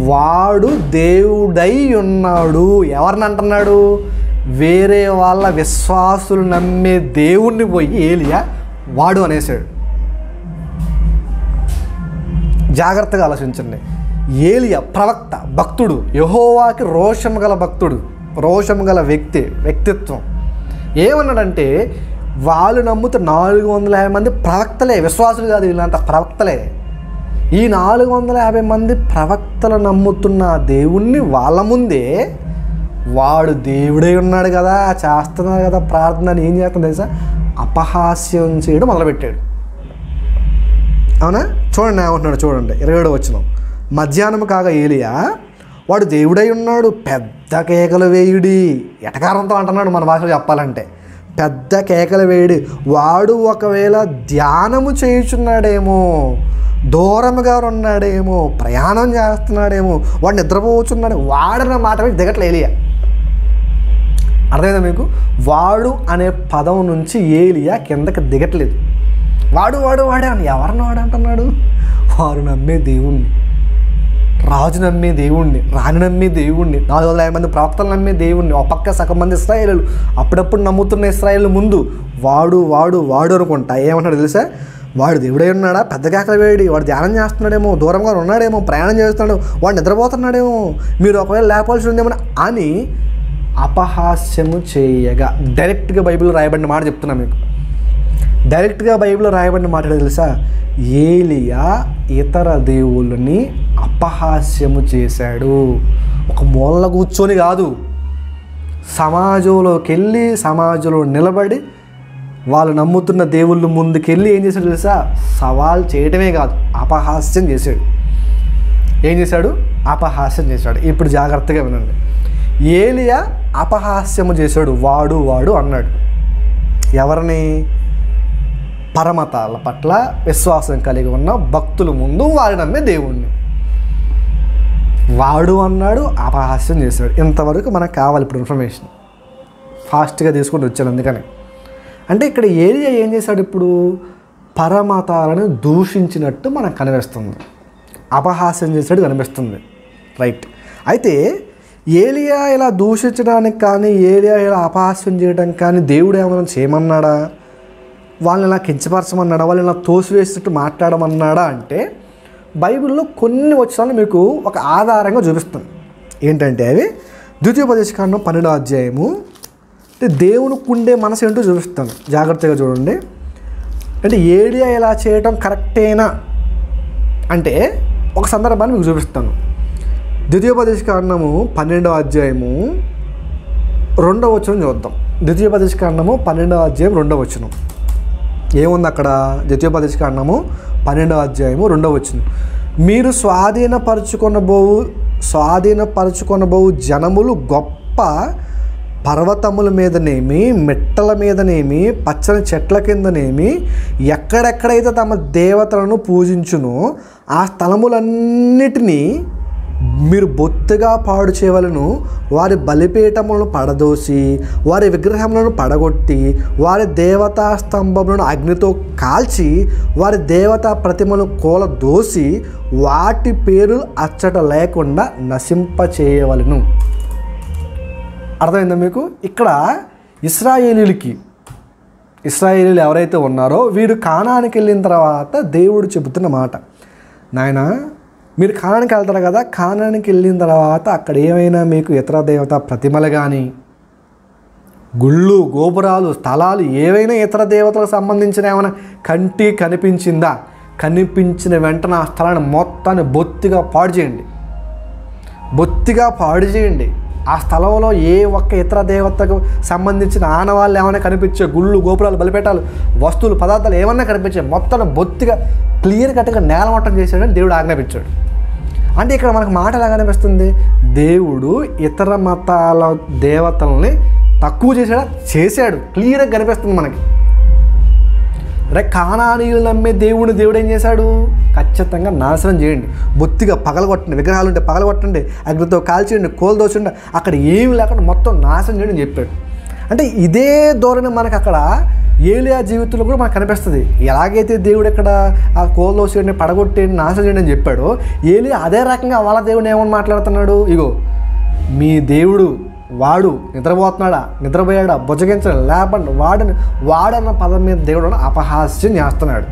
వాడు దేవుడై ఉన్నాడు. ఎవరిని అంటున్నాడు? వేరే వాళ్ళ విశ్వాసులు నమ్మే దేవుణ్ణి పోయి ఏలియా వాడు అనేసాడు. జాగ్రత్తగా ఆలోచించండి. ఏలియా ప్రవక్త, భక్తుడు, యెహోవాకి రోషం గల భక్తుడు, రోషం గల వ్యక్తిత్వం. ఏమన్నాడంటే వాళ్ళు నమ్ముతున్న 450 మంది ప్రవక్తలే, విశ్వాసులు కాదు, వీళ్ళంతా ప్రవక్తలే. ఈ 450 మంది ప్రవక్తలు నమ్ముతున్న దేవుణ్ణి వాళ్ళ ముందే వాడు దేవుడై ఉన్నాడు కదా, చేస్తున్నాడు కదా ప్రార్థన, ఏం చేస్తున్నాడు తెలుసా? అపహాస్యం చేయడం మొదలుపెట్టాడు. అవునా? చూడండి ఏమంటున్నాడు చూడండి. 27వ వచనం, మధ్యాహ్నం కాగా ఏలియా వాడు దేవుడై ఉన్నాడు, పెద్ద కేకలు వేయుడి. ఎటకారంతో అంటున్నాడు మన భాషలో చెప్పాలంటే. పెద్ద కేకలు వేయుడి. వాడు ఒకవేళ ధ్యానము చేయుచున్నాడేమో, దూరంగా ఉన్నాడేమో, ప్రయాణం చేస్తున్నాడేమో, వాడు నిద్రపోతున్నాడు, వాడన్న మాట మీద దిగట్లే ఏలియా. అర్థమైందా మీకు? వాడు అనే పదం నుంచి ఏలియా కిందకి దిగట్లేదు. వాడే అని ఎవరిని వాడు అంటున్నాడు? వారు నమ్మే దేవుణ్ణి, రాజు నమ్మే దేవుణ్ణి, రాణి నమ్మే దేవుణ్ణి, 450 మంది ప్రవక్తలు నమ్మే దేవుణ్ణి, ఒక పక్క సగం మంది ఇశ్రాయేలు అప్పుడప్పుడు నమ్ముతున్న ఇశ్రాయేలు ముందు వాడు అనుకుంటా ఏమంటాడు తెలుసా? వాడు దేవుడై ఉన్నాడా, పెద్ద కేకలు వేడి, వాడు ధ్యానం చేస్తున్నాడేమో, దూరంగా ఉన్నాడేమో, ప్రయాణం చేస్తున్నాడు, వాడు నిద్రపోతున్నాడేమో, మీరు ఒకవేళ లేపాల్సి ఉందేమో అని అపహాస్యము చేయగా. డైరెక్ట్గా బైబిల్లో రాయబడిన మాట చెప్తున్నా మీకు. డైరెక్ట్గా బైబిల్లో రాయబడిన మాట తెలుసా? ఏలియా ఇతర దేవుళ్ళని అపహాస్యము చేశాడు. ఒక మూల కూర్చొని కాదు, సమాజంలోకి వెళ్ళి సమాజంలో నిలబడి వాళ్ళు నమ్ముతున్న దేవుళ్ళ ముందుకెళ్ళి ఏం చేశాడు తెలుసా? సవాల్ చేయటమే కాదు, అపహాస్యం చేశాడు. ఏం చేశాడు? అపహాస్యం చేశాడు. ఇప్పుడు జాగ్రత్తగా వినండి. ఏలియా అపహాస్యము చేశాడు. వాడు అన్నాడు. ఎవరిని? పరమతాల పట్ల విశ్వాసం కలిగి ఉన్న భక్తుల ముందు వారు నమ్మే దేవుణ్ణి వాడు అన్నాడు, అపహాస్యం చేశాడు. ఇంతవరకు మనకు కావాలి ఇప్పుడు ఇన్ఫర్మేషన్. ఫాస్ట్గా తీసుకొని వచ్చాను. అందుకని అంటే ఇక్కడ ఏలియా ఏం చేశాడు? ఇప్పుడు పరమతాలను దూషించినట్టు మనకు కనిపిస్తుంది, అపహాస్యం చేశాడు కనిపిస్తుంది. రైట్. అయితే ఏలియా ఇలా దూషించడానికి కానీ, ఏలియా ఇలా అపహాస్యం చేయడం కానీ దేవుడు ఏమైనా చేయమన్నాడా? వాళ్ళని ఇలా కించపరచమన్నాడా? వాళ్ళని ఇలా తోసివేసినట్టు మాట్లాడమన్నాడా అంటే బైబిల్లో కొన్ని వచనాలు మీకు ఒక ఆధారంగా చూపిస్తాను. ఏంటంటే అవి ద్వితీయోపదేశకాండం 12వ అధ్యాయము. అంటే దేవునికి ఉండే మనసు ఏంటో చూపిస్తాను, జాగ్రత్తగా చూడండి. అంటే ఏలియా ఇలా చేయడం కరెక్టేనా అంటే ఒక సందర్భాన్ని మీకు చూపిస్తాను. ద్వితీయోపదేశకాండము 12వ అధ్యాయము 2వ వచనం చూద్దాం. ద్వితీయోపదేశకాండము 12వ అధ్యాయం 2వ వచనం ఏముంది అక్కడ? ద్వితీయోపదేశకాండము 12వ అధ్యాయము 2వ వచనం. మీరు స్వాధీనపరచుకొనబోవు జనములు గొప్ప పర్వతముల మీదనేమి, మెట్టల మీదనేమి, పచ్చని చెట్ల కిందనేమి, ఎక్కడెక్కడైతే తమ దేవతలను పూజించునో ఆ స్థలములన్నిటినీ మీరు బొత్తుగా పాడు చేయవలను. వారి బలిపీఠములను పడదోసి, వారి విగ్రహములను పడగొట్టి, వారి దేవతా స్తంభములను అగ్నితో కాల్చి, వారి దేవతా ప్రతిమలను కూలదోసి, వాటి పేరు అచ్చట లేకుండా నశింపచేయవలను. అర్థమైందా మీకు? ఇక్కడ ఇశ్రాయేలీలు ఎవరైతే ఉన్నారో వీరు కానానికి వెళ్ళిన తర్వాత దేవుడు చెబుతున్న మాట, నాయనా మీరు కానానికి వెళ్తారు కదా, కానానికి వెళ్ళిన తర్వాత అక్కడ ఏమైనా మీకు ఇతర దేవత ప్రతిమలు కానీ, గుళ్ళు, గోపురాలు, స్థలాలు ఏవైనా ఇతర దేవతలకు సంబంధించిన ఏమైనా కనిపించిందా? కనిపించిన వెంటనే ఆ స్థలాన్ని మొత్తాన్ని బొత్తిగా పాడు చేయండి. ఆ స్థలంలో ఏ ఒక్క ఇతర దేవతకు సంబంధించిన ఆనవాళ్ళు ఏమైనా కనిపించే, గుళ్ళు, గోపురాలు, బలిపేటాలు, వస్తువులు, పదార్థాలు ఏమన్నా కనిపించాయి, మొత్తం బొత్తిగా క్లియర్ కట్గా నేలమట్టం చేశాడని దేవుడు ఆజ్ఞాపించాడు. అంటే ఇక్కడ మనకు మాట ఎలా కనిపిస్తుంది? దేవుడు ఇతర మతాల దేవతల్ని తక్కువ చేశాడు క్లియర్గా కనిపిస్తుంది మనకి. కానానీయులు నమ్మే దేవుడు ఏం చేశాడు? ఖచ్చితంగా నాశనం చేయండి, బొత్తిగా పగలగొట్టండి, విగ్రహాలు ఉంటే పగలగొట్టండి, అగ్నితో కాల్చేయండి, కోల్దోచండి, అక్కడ ఏమి లేకుండా మొత్తం నాశనం చేయండి అని చెప్పాడు. అంటే ఇదే ధోరణి మనకు అక్కడ ఏలియా జీవితంలో కూడా మనకు కనిపిస్తుంది. ఎలాగైతే దేవుడు ఇక్కడ ఆ కోల్దోసేయండి, పడగొట్టేయండి, నాశనం చేయండి అని చెప్పాడో, ఏలియా అదే రకంగా వాళ్ళ దేవుడిని ఏమని మాట్లాడుతున్నాడు? ఇగో మీ దేవుడు వాడు నిద్రపోయాడా, బుజ్జగించడం, లేపండి, వాడన్న పదం మీద దేవుడు అపహాస్యం చేస్తున్నాడు.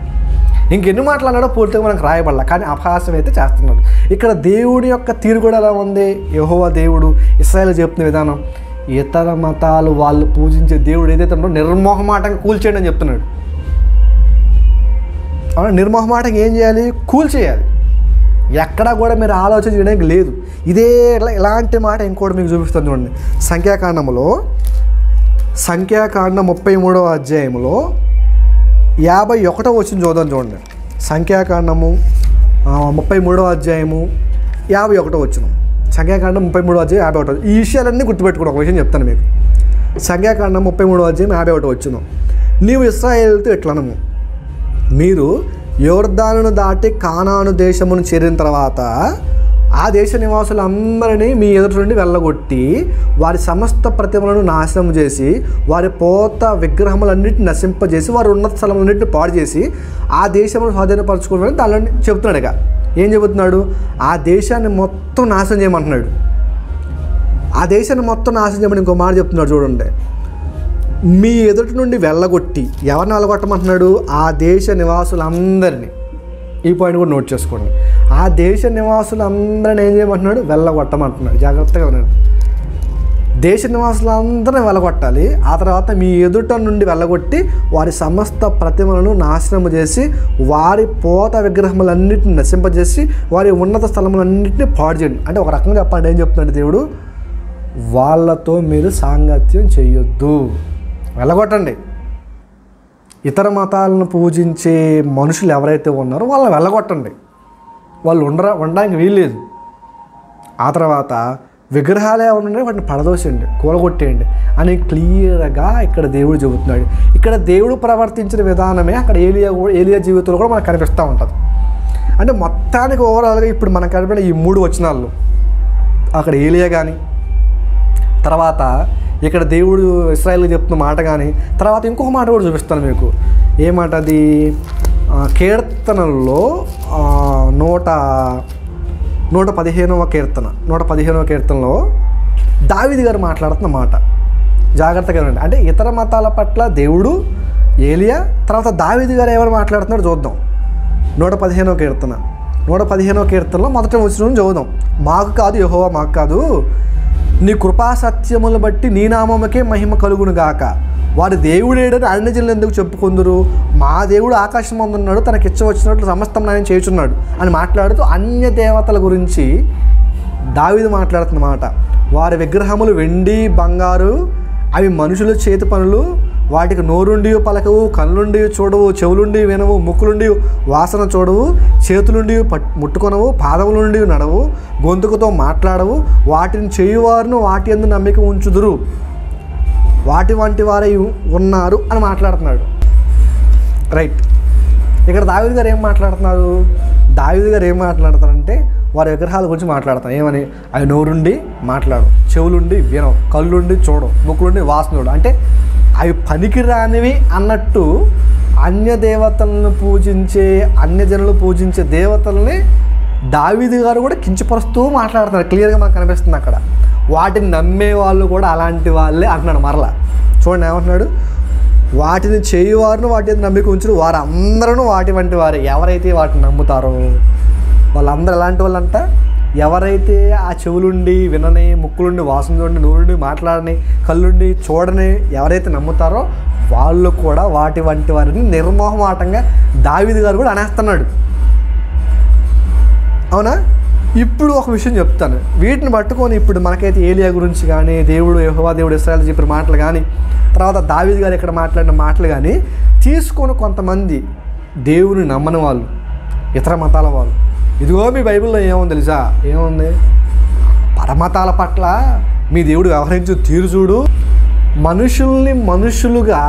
ఇంకెన్ని మాట్లాడినాడో పూర్తిగా మనకు రాయబడాల, కానీ అపహాస్యం అయితే చేస్తున్నాడు. ఇక్కడ దేవుడి యొక్క తీరు కూడా ఎలా ఉంది? యెహోవా దేవుడు ఇశ్రాయేలు చెప్తున్న విధానం, ఇతర మతాలు వాళ్ళు పూజించే దేవుడు ఏదైతే ఉందో నిర్మోహమాటంగా కూల్చేయండి అని చెప్తున్నాడు. అవునా? నిర్మోహమాటంగా ఏం చేయాలి? కూల్చేయాలి. ఎక్కడా కూడా మీరు ఆలోచన చేయడానికి లేదు. ఇలాంటి మాట ఇంకోటి మీకు చూపిస్తాను చూడండి. సంఖ్యాకాండం 33వ అధ్యాయంలో 51వ వచనం చూడండి. సంఖ్యాకాండము 33వ అధ్యాయము 51వ వచనం. సంఖ్యాకాండం 33వ అధ్యాయం 51. ఈ విషయాలన్నీ గుర్తుపెట్టుకోండి. ఒక విషయం చెప్తాను మీకు. సంఖ్యాకాండం 33వ అధ్యాయం 51వ వచనం. నీవు ఇశ్రాయేలుతో ఎట్లనము, మీరు యోర్దానును దాటి కానాను దేశమును చేరిన తర్వాత ఆ దేశ నివాసులందరినీ మీ ఎదుటి నుండి వెళ్ళగొట్టి వారి సమస్త ప్రతిమలను నాశనం చేసి వారి పోత విగ్రహములన్నింటిని నశింపజేసి వారి ఉన్నత స్థలములన్నింటిని పాడు చేసి ఆ దేశమును స్వాధీనపరచుకోవాలని దానిలో చెబుతున్నాడు. ఇక ఏం చెబుతున్నాడు? ఆ దేశాన్ని మొత్తం నాశనం చేయమంటున్నాడు. ఆ దేశాన్ని మొత్తం నాశనం చేయమని ఇంకో మాట చెప్తున్నాడు చూడండి. మీ ఎదుటి నుండి వెళ్ళగొట్టి, ఎవరిని వెళ్ళగొట్టమంటున్నాడు? ఆ దేశ నివాసులందరినీ. ఈ పాయింట్ కూడా నోట్ చేసుకోండి. ఆ దేశ నివాసులందరినీ ఏం చేయమంటున్నాడు? వెళ్ళగొట్టమంటున్నాడు. జాగ్రత్తగా వినండి. దేశ నివాసులందరినీ వెళ్ళగొట్టాలి. ఆ తర్వాత మీ ఎదుట నుండి వెళ్ళగొట్టి వారి సమస్త ప్రతిమలను నాశనము చేసి వారి పోత విగ్రహములన్నింటిని నశింపజేసి వారి ఉన్నత స్థలములన్నింటినీ పాడు చేయండి. అంటే ఒక రకంగా చెప్పండి, ఏం చెప్తున్నాడు దేవుడు? వాళ్ళతో మీరు సాంగత్యం చేయొద్దు, వెళ్ళగొట్టండి. ఇతర మతాలను పూజించే మనుషులు ఎవరైతే ఉన్నారో వాళ్ళని వెళ్ళగొట్టండి. వాళ్ళు ఉండడానికి వీల్లేదు. ఆ తర్వాత విగ్రహాలు ఏమైనా ఉన్నాయి వాటిని పడదోసండి, కూలగొట్టేయండి అని క్లియర్గా ఇక్కడ దేవుడు చెబుతున్నాడు. ఇక్కడ దేవుడు ప్రవర్తించిన విధానమే అక్కడ ఏలియా జీవితంలో కూడా మనకు కనిపిస్తూ ఉంటుంది. అంటే మొత్తానికి ఓవరాల్గా ఇప్పుడు మనకు కనిపిన ఈ 3 వచనాల్లో అక్కడ ఏలియా కానీ, తర్వాత ఇక్కడ దేవుడు ఇశ్రాయేలుకి చెప్తున్న మాట కానీ, తర్వాత ఇంకొక మాట కూడా చూపిస్తాను మీకు. ఏ మాట అది? కీర్తనల్లో 115వ కీర్తనలో దావీదు గారు మాట్లాడుతున్న మాట జాగ్రత్తగా వినండి. అంటే ఇతర మతాల పట్ల దేవుడు, ఏలియా, తర్వాత దావీదు గారు ఎవరు మాట్లాడుతున్నారో చూద్దాం. 115వ కీర్తనలో మొదటి వచనం చదువుదాం. మాకు కాదు యెహోవా, మాకు కాదు, నీ కృపా సత్యములు బట్టి నీ నామముకే మహిమ కలుగును గాక. వారి దేవుడేడని అన్యజనులు ఎందుకు చెప్పుకుందరు? మా దేవుడు ఆకాశం అందున్నాడు, తనకి ఇచ్చవచ్చినట్లు సమస్తం ఆయన చేయుచున్నాడు అని మాట్లాడుతూ అన్య దేవతల గురించి దావీదు మాట్లాడుతున్న మాట. వారి విగ్రహములు వెండి బంగారు, అవి మనుషుల చేతి పనులు, వాటికి నోరుండి పలకవు, కళ్ళుండి చూడవు, చెవులుండి వినవు, ముక్కులుండి వాసన చూడవు, చేతులుండి ముట్టుకొనవు, పాదములుండి నడవు, గొంతుకుతో మాట్లాడవు, వాటిని చేయువారును వాటి యందు నమ్మిక ఉంచుదురు, వాటి వంటి వారే ఉన్నారు అని మాట్లాడుతున్నాడు. రైట్. ఇక్కడ దావీదు గారు ఏం మాట్లాడుతారంటే వారి విగ్రహాల గురించి మాట్లాడతాం. ఏమని? అవి నోరుండి మాట్లాడు, చెవులుండి వినవు, కళ్ళుండి చూడవు, ముక్కులుండి వాసన చూడవు. అంటే అవి పనికిరానివి అన్నట్టు అన్య జనులు పూజించే దేవతల్ని దావీదు గారు కూడా కించపరుస్తూ మాట్లాడుతున్నారు. క్లియర్గా మనకు కనిపిస్తుంది అక్కడ. వాటిని నమ్మే వాళ్ళు కూడా అలాంటి వాళ్ళే అంటున్నాడు. మరలా చూడండి ఏమంటున్నాడు? వాటిని చేయువారును వాటి నమ్మిక ఉంచుడు, వారందరూ వాటి వంటి వారే. ఎవరైతే వాటిని నమ్ముతారో వాళ్ళందరూ ఎలాంటి వాళ్ళంట? ఎవరైతే ఆ చెవులుండి వినని, ముక్కులుండి వాసన చూడండి, నోరుండి మాట్లాడని, కళ్ళుండి చూడని ఎవరైతే నమ్ముతారో వాళ్ళు కూడా వాటి వంటి వారిని నిర్మోహమాటంగా దావీదు గారు కూడా అనేస్తున్నాడు. అవునా? ఇప్పుడు ఒక విషయం చెప్తాను. వీటిని పట్టుకొని ఇప్పుడు మనకైతే ఏలియా గురించి కానీ, దేవుడు యెహోవా దేవుడు ఇశ్రాయేలు చెప్పిన మాటలు కానీ, తర్వాత దావీదు గారు ఇక్కడ మాట్లాడిన మాటలు కానీ తీసుకొని కొంతమంది దేవుని నమ్మని వాళ్ళు, ఇతర మతాల వాళ్ళు, ఇదిగో మీ బైబిల్లో ఏముంది తెలుసా? ఏముంది? పరమతాల పట్ల మీ దేవుడు వ్యవహరించు తీరు చూడు, మనుషుల్ని మనుషులుగా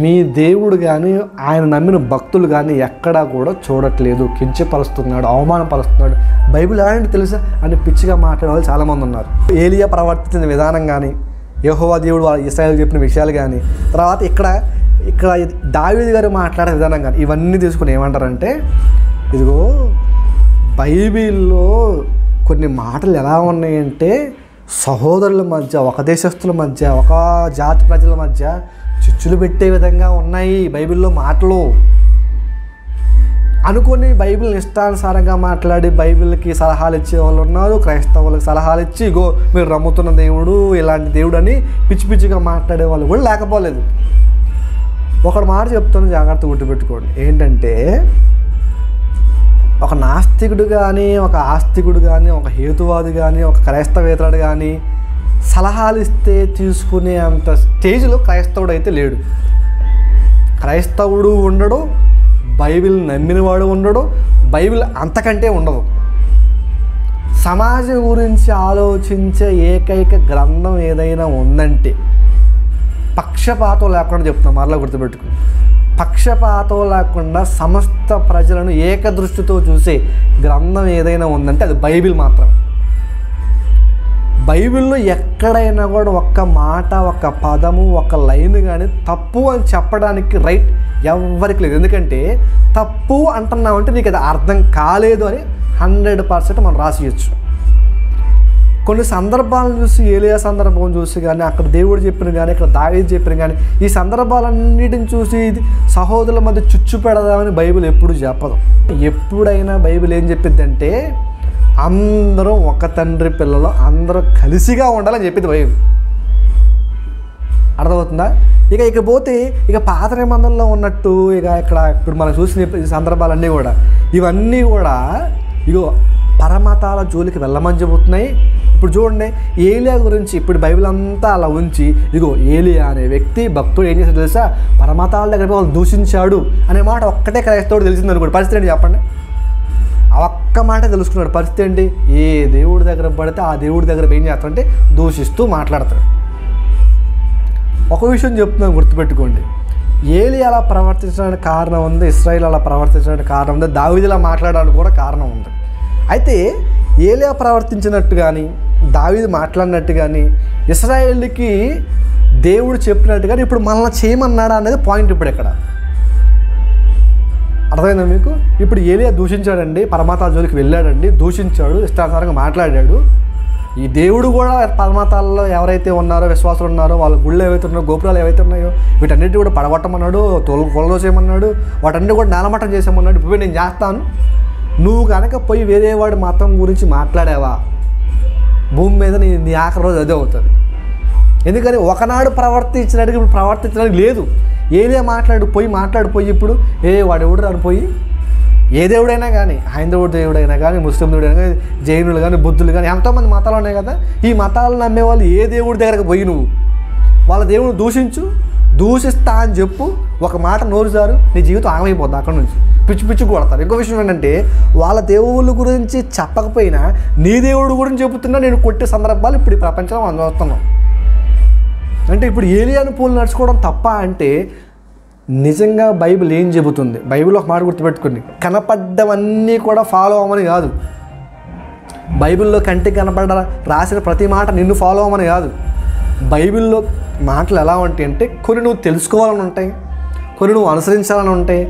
మీ దేవుడు కానీ ఆయన నమ్మిన భక్తులు కానీ ఎక్కడా కూడా చూడట్లేదు, కించపరుస్తున్నాడు, అవమానపరుస్తున్నాడు. బైబిల్ ఎలాంటి తెలుసా అని పిచ్చిగా మాట్లాడే వాళ్ళు చాలామంది ఉన్నారు. ఏలియా ప్రవర్తించిన విధానం కానీ, యెహోవా దేవుడు ఇశ్రాయేలు చెప్పిన విషయాలు కానీ, తర్వాత ఇక్కడ దావీదు గారు మాట్లాడే విధానం కానీ, ఇవన్నీ తీసుకుని ఏమంటారంటే, ఇదిగో బైబిల్లో కొన్ని మాటలు ఎలా ఉన్నాయంటే సహోదరుల మధ్య, ఒక దేశస్తుల మధ్య, ఒక జాతి ప్రజల మధ్య చిచ్చులు పెట్టే విధంగా ఉన్నాయి బైబిల్లో మాటలు అనుకొని బైబిల్ని ఇష్టానుసారంగా మాట్లాడి బైబిల్కి సలహాలు ఇచ్చే వాళ్ళు ఉన్నారు. క్రైస్తవులకు సలహాలు ఇచ్చి ఇగో మీరు నమ్ముతున్న దేవుడు ఇలాంటి దేవుడు అని పిచ్చి పిచ్చిగా మాట్లాడే వాళ్ళు కూడా లేకపోలేదు. ఒకటి మాట చెప్తాను, జాగ్రత్త గుర్తుపెట్టుకోండి. ఏంటంటే ఒక నాస్తికుడు కానీ, ఒక ఆస్తికుడు కానీ, ఒక హేతువాది కానీ, ఒక క్రైస్తవేతరుడు కానీ సలహాలు ఇస్తే తీసుకునే అంత స్టేజ్లో క్రైస్తవుడు అయితే లేడు. క్రైస్తవుడు ఉండడు, బైబిల్ నమ్మినవాడు ఉండడు, బైబిల్ అంతకంటే ఉండదు. సమాజం గురించి ఆలోచించే ఏకైక గ్రంథం ఏదైనా ఉందంటే, పక్షపాతం లేకుండా చెప్తున్నాం, మరలా గుర్తుపెట్టుకుని, పక్షపాతం లేకుండా సమస్త ప్రజలను ఏకదృష్టితో చూసే గ్రంథం ఏదైనా ఉందంటే అది బైబిల్ మాత్రమే. బైబిల్లో ఎక్కడైనా కూడా ఒక్క మాట, ఒక్క పదము, ఒక్క లైన్ కానీ తప్పు అని చెప్పడానికి రైట్ ఎవరికి లేదు. ఎందుకంటే తప్పు అంటున్నామంటే నీకు అది అర్థం కాలేదు అని 100% మనం రాసియచ్చు. కొన్ని సందర్భాలను చూసి, ఏలియా సందర్భం చూసి కానీ, అక్కడ దేవుడు చెప్పిన కానీ, ఇక్కడ దావీదు చెప్పిన కానీ, ఈ సందర్భాలన్నిటిని చూసి సహోదరుల మధ్య చుచ్చు పెడదామని బైబిల్ ఎప్పుడు చెప్పదు. ఎప్పుడైనా బైబిల్ ఏం చెప్పిద్దంటే అందరూ ఒక తండ్రి పిల్లలు అందరూ కలిసిగా ఉండాలని చెప్పింది బైబిల్. అర్థమవుతుందా? ఇక పోతే ఇక పాత నిబంధనలో ఉన్నట్టు ఇప్పుడు మనం చూసిన సందర్భాలన్నీ కూడా ఇవన్నీ కూడా ఇగో పరమతాల జోలికి వెళ్ళమని చెబుతున్నాయి. ఇప్పుడు చూడండి, ఏలియా గురించి ఇప్పుడు బైబిల్ అంతా అలా ఉంచి ఇగో ఏలియా అనే వ్యక్తి భక్తుడు ఏం చేశాడు తెలుసా, పరమతాల దగ్గర వాళ్ళు దూషించాడు అనే మాట ఒక్కటే క్రైస్తవుడు తెలిసింది అనుకోండి, పరిస్థితి ఏంటి చెప్పండి? ఆ ఒక్క మాట తెలుసుకున్నాడు. పరిస్థితి ఏంటి? ఏ దేవుడి దగ్గర పడితే ఆ దేవుడి దగ్గర ఏం చేస్తాడంటే దూషిస్తూ మాట్లాడతాడు. ఒక విషయం చెప్తున్నాను, గుర్తుపెట్టుకోండి. ఏలియా అలా ప్రవర్తించడానికి కారణం ఉంది, ఇశ్రాయేలు అలా ప్రవర్తించడానికి కారణం ఉంది, దావీదు ఇలా మాట్లాడడానికి కూడా కారణం ఉంది. అయితే ఏలియా ప్రవర్తించినట్టు కానీ, దావీదు మాట్లాడినట్టు కానీ, ఇశ్రాయేలుకి దేవుడు చెప్పినట్టు కానీ ఇప్పుడు మనల్ని చేయమన్నాడా అనేది పాయింట్. ఇప్పుడు ఇక్కడ అర్థమైందా మీకు? ఇప్పుడు ఏలియా దూషించాడండి, పరమతాల జోలికి వెళ్ళాడండి, దూషించాడు, ఇష్టానుసారంగా మాట్లాడాడు. ఈ దేవుడు కూడా పరమతాల్లో ఎవరైతే ఉన్నారో, విశ్వాసులు ఉన్నారో, వాళ్ళ గుళ్ళు ఏవైతే ఉన్నాయో, గోపురాలు ఏవైతే ఉన్నాయో వీటన్నిటి కూడా పడగొట్టమన్నాడు, కొలదో చేయమన్నాడు, వాటన్నిటి కూడా నేలమట్టం చేసామన్నాడు. ఇప్పుడు నేను చేస్తాను, నువ్వు కనుక పోయి వేరే వాడి మతం గురించి మాట్లాడావా భూమి మీద నీ ఆఖరి రోజు అదే అవుతుంది. ఎందుకని ఒకనాడు ప్రవర్తించినట్టుగా ఇప్పుడు ప్రవర్తించడానికి లేదు. ఏదే మాట్లాడిపోయి ఇప్పుడు వాడెవడు రానిపోయి ఏ దేవుడైనా కానీ, హైందవుడు దేవుడైనా కానీ, ముస్లిం దేవుడైనా కానీ, జైనులు కానీ, బుద్ధులు కానీ, ఎంతోమంది మతాలు ఉన్నాయి కదా. ఈ మతాలు నమ్మే వాళ్ళు ఏ దేవుడి దగ్గరకు పోయి నువ్వు వాళ్ళ దేవుడిని దూషిస్తా అని చెప్పు, ఒక మాట నోరు జారు, నీ జీవితం ఆగమైపోద్ది. అక్కడ నుంచి పిచ్చి కొడతారు. ఇంకో విషయం ఏంటంటే వాళ్ళ దేవుళ్ళ గురించి చెప్పకపోయినా నీ దేవుడి గురించి చెబుతున్నా నేను కొట్టే సందర్భాలు ఇప్పుడు ఈ ప్రపంచంలో మనం చూస్తున్నాం. అంటే ఇప్పుడు ఏలియాను పూలు నడుచుకోవడం తప్ప అంటే నిజంగా బైబిల్ ఏం చెబుతుంది? బైబిల్ ఒక మాట గుర్తుపెట్టుకోండి, కనపడ్డవన్నీ కూడా ఫాలో అవ్వమని కాదు. బైబిల్లో కంటికి కనపడ్డ రాసిన ప్రతి మాట నిన్ను ఫాలో అవ్వమని కాదు. బైబిల్లో మాటలు ఎలా ఉంటాయి అంటే కొన్ని నువ్వు తెలుసుకోవాలని ఉంటాయి, కొన్ని నువ్వు అనుసరించాలని ఉంటాయి,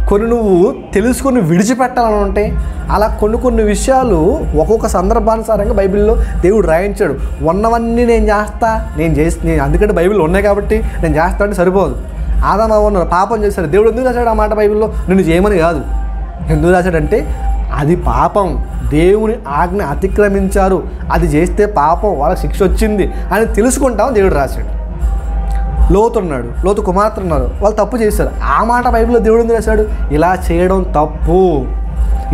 కొన్ని నువ్వు తెలుసుకొని విడిచిపెట్టాలని ఉంటాయి. అలా కొన్ని విషయాలు ఒక్కొక్క సందర్భానుసారంగా బైబిల్లో దేవుడు రాయించాడు. ఉన్నవన్నీ నేను చేస్తా, నేను అందుకంటే బైబిల్ ఉన్నాయి కాబట్టి నేను చేస్తా అంటే సరిపోదు. ఆదాము అవ్వ పాపం చేశాడు, దేవుడు ఎందుకు రాశాడు ఆ మాట బైబిల్లో? నిన్ను చేయమని కాదు. ఎందుకు రాశాడంటే అది పాపం, దేవుని ఆజ్ఞ అతిక్రమించారు, అది చేస్తే పాపం, వాళ్ళకి శిక్ష వచ్చింది అని తెలుసుకుంటామని దేవుడు రాశాడు. లోతు కుమార్తె ఉన్నారు, వాళ్ళు తప్పు చేశారు, ఆ మాట బైబిల్లో దేవుడు ఎందుకు రాశాడు? ఇలా చేయడం తప్పు,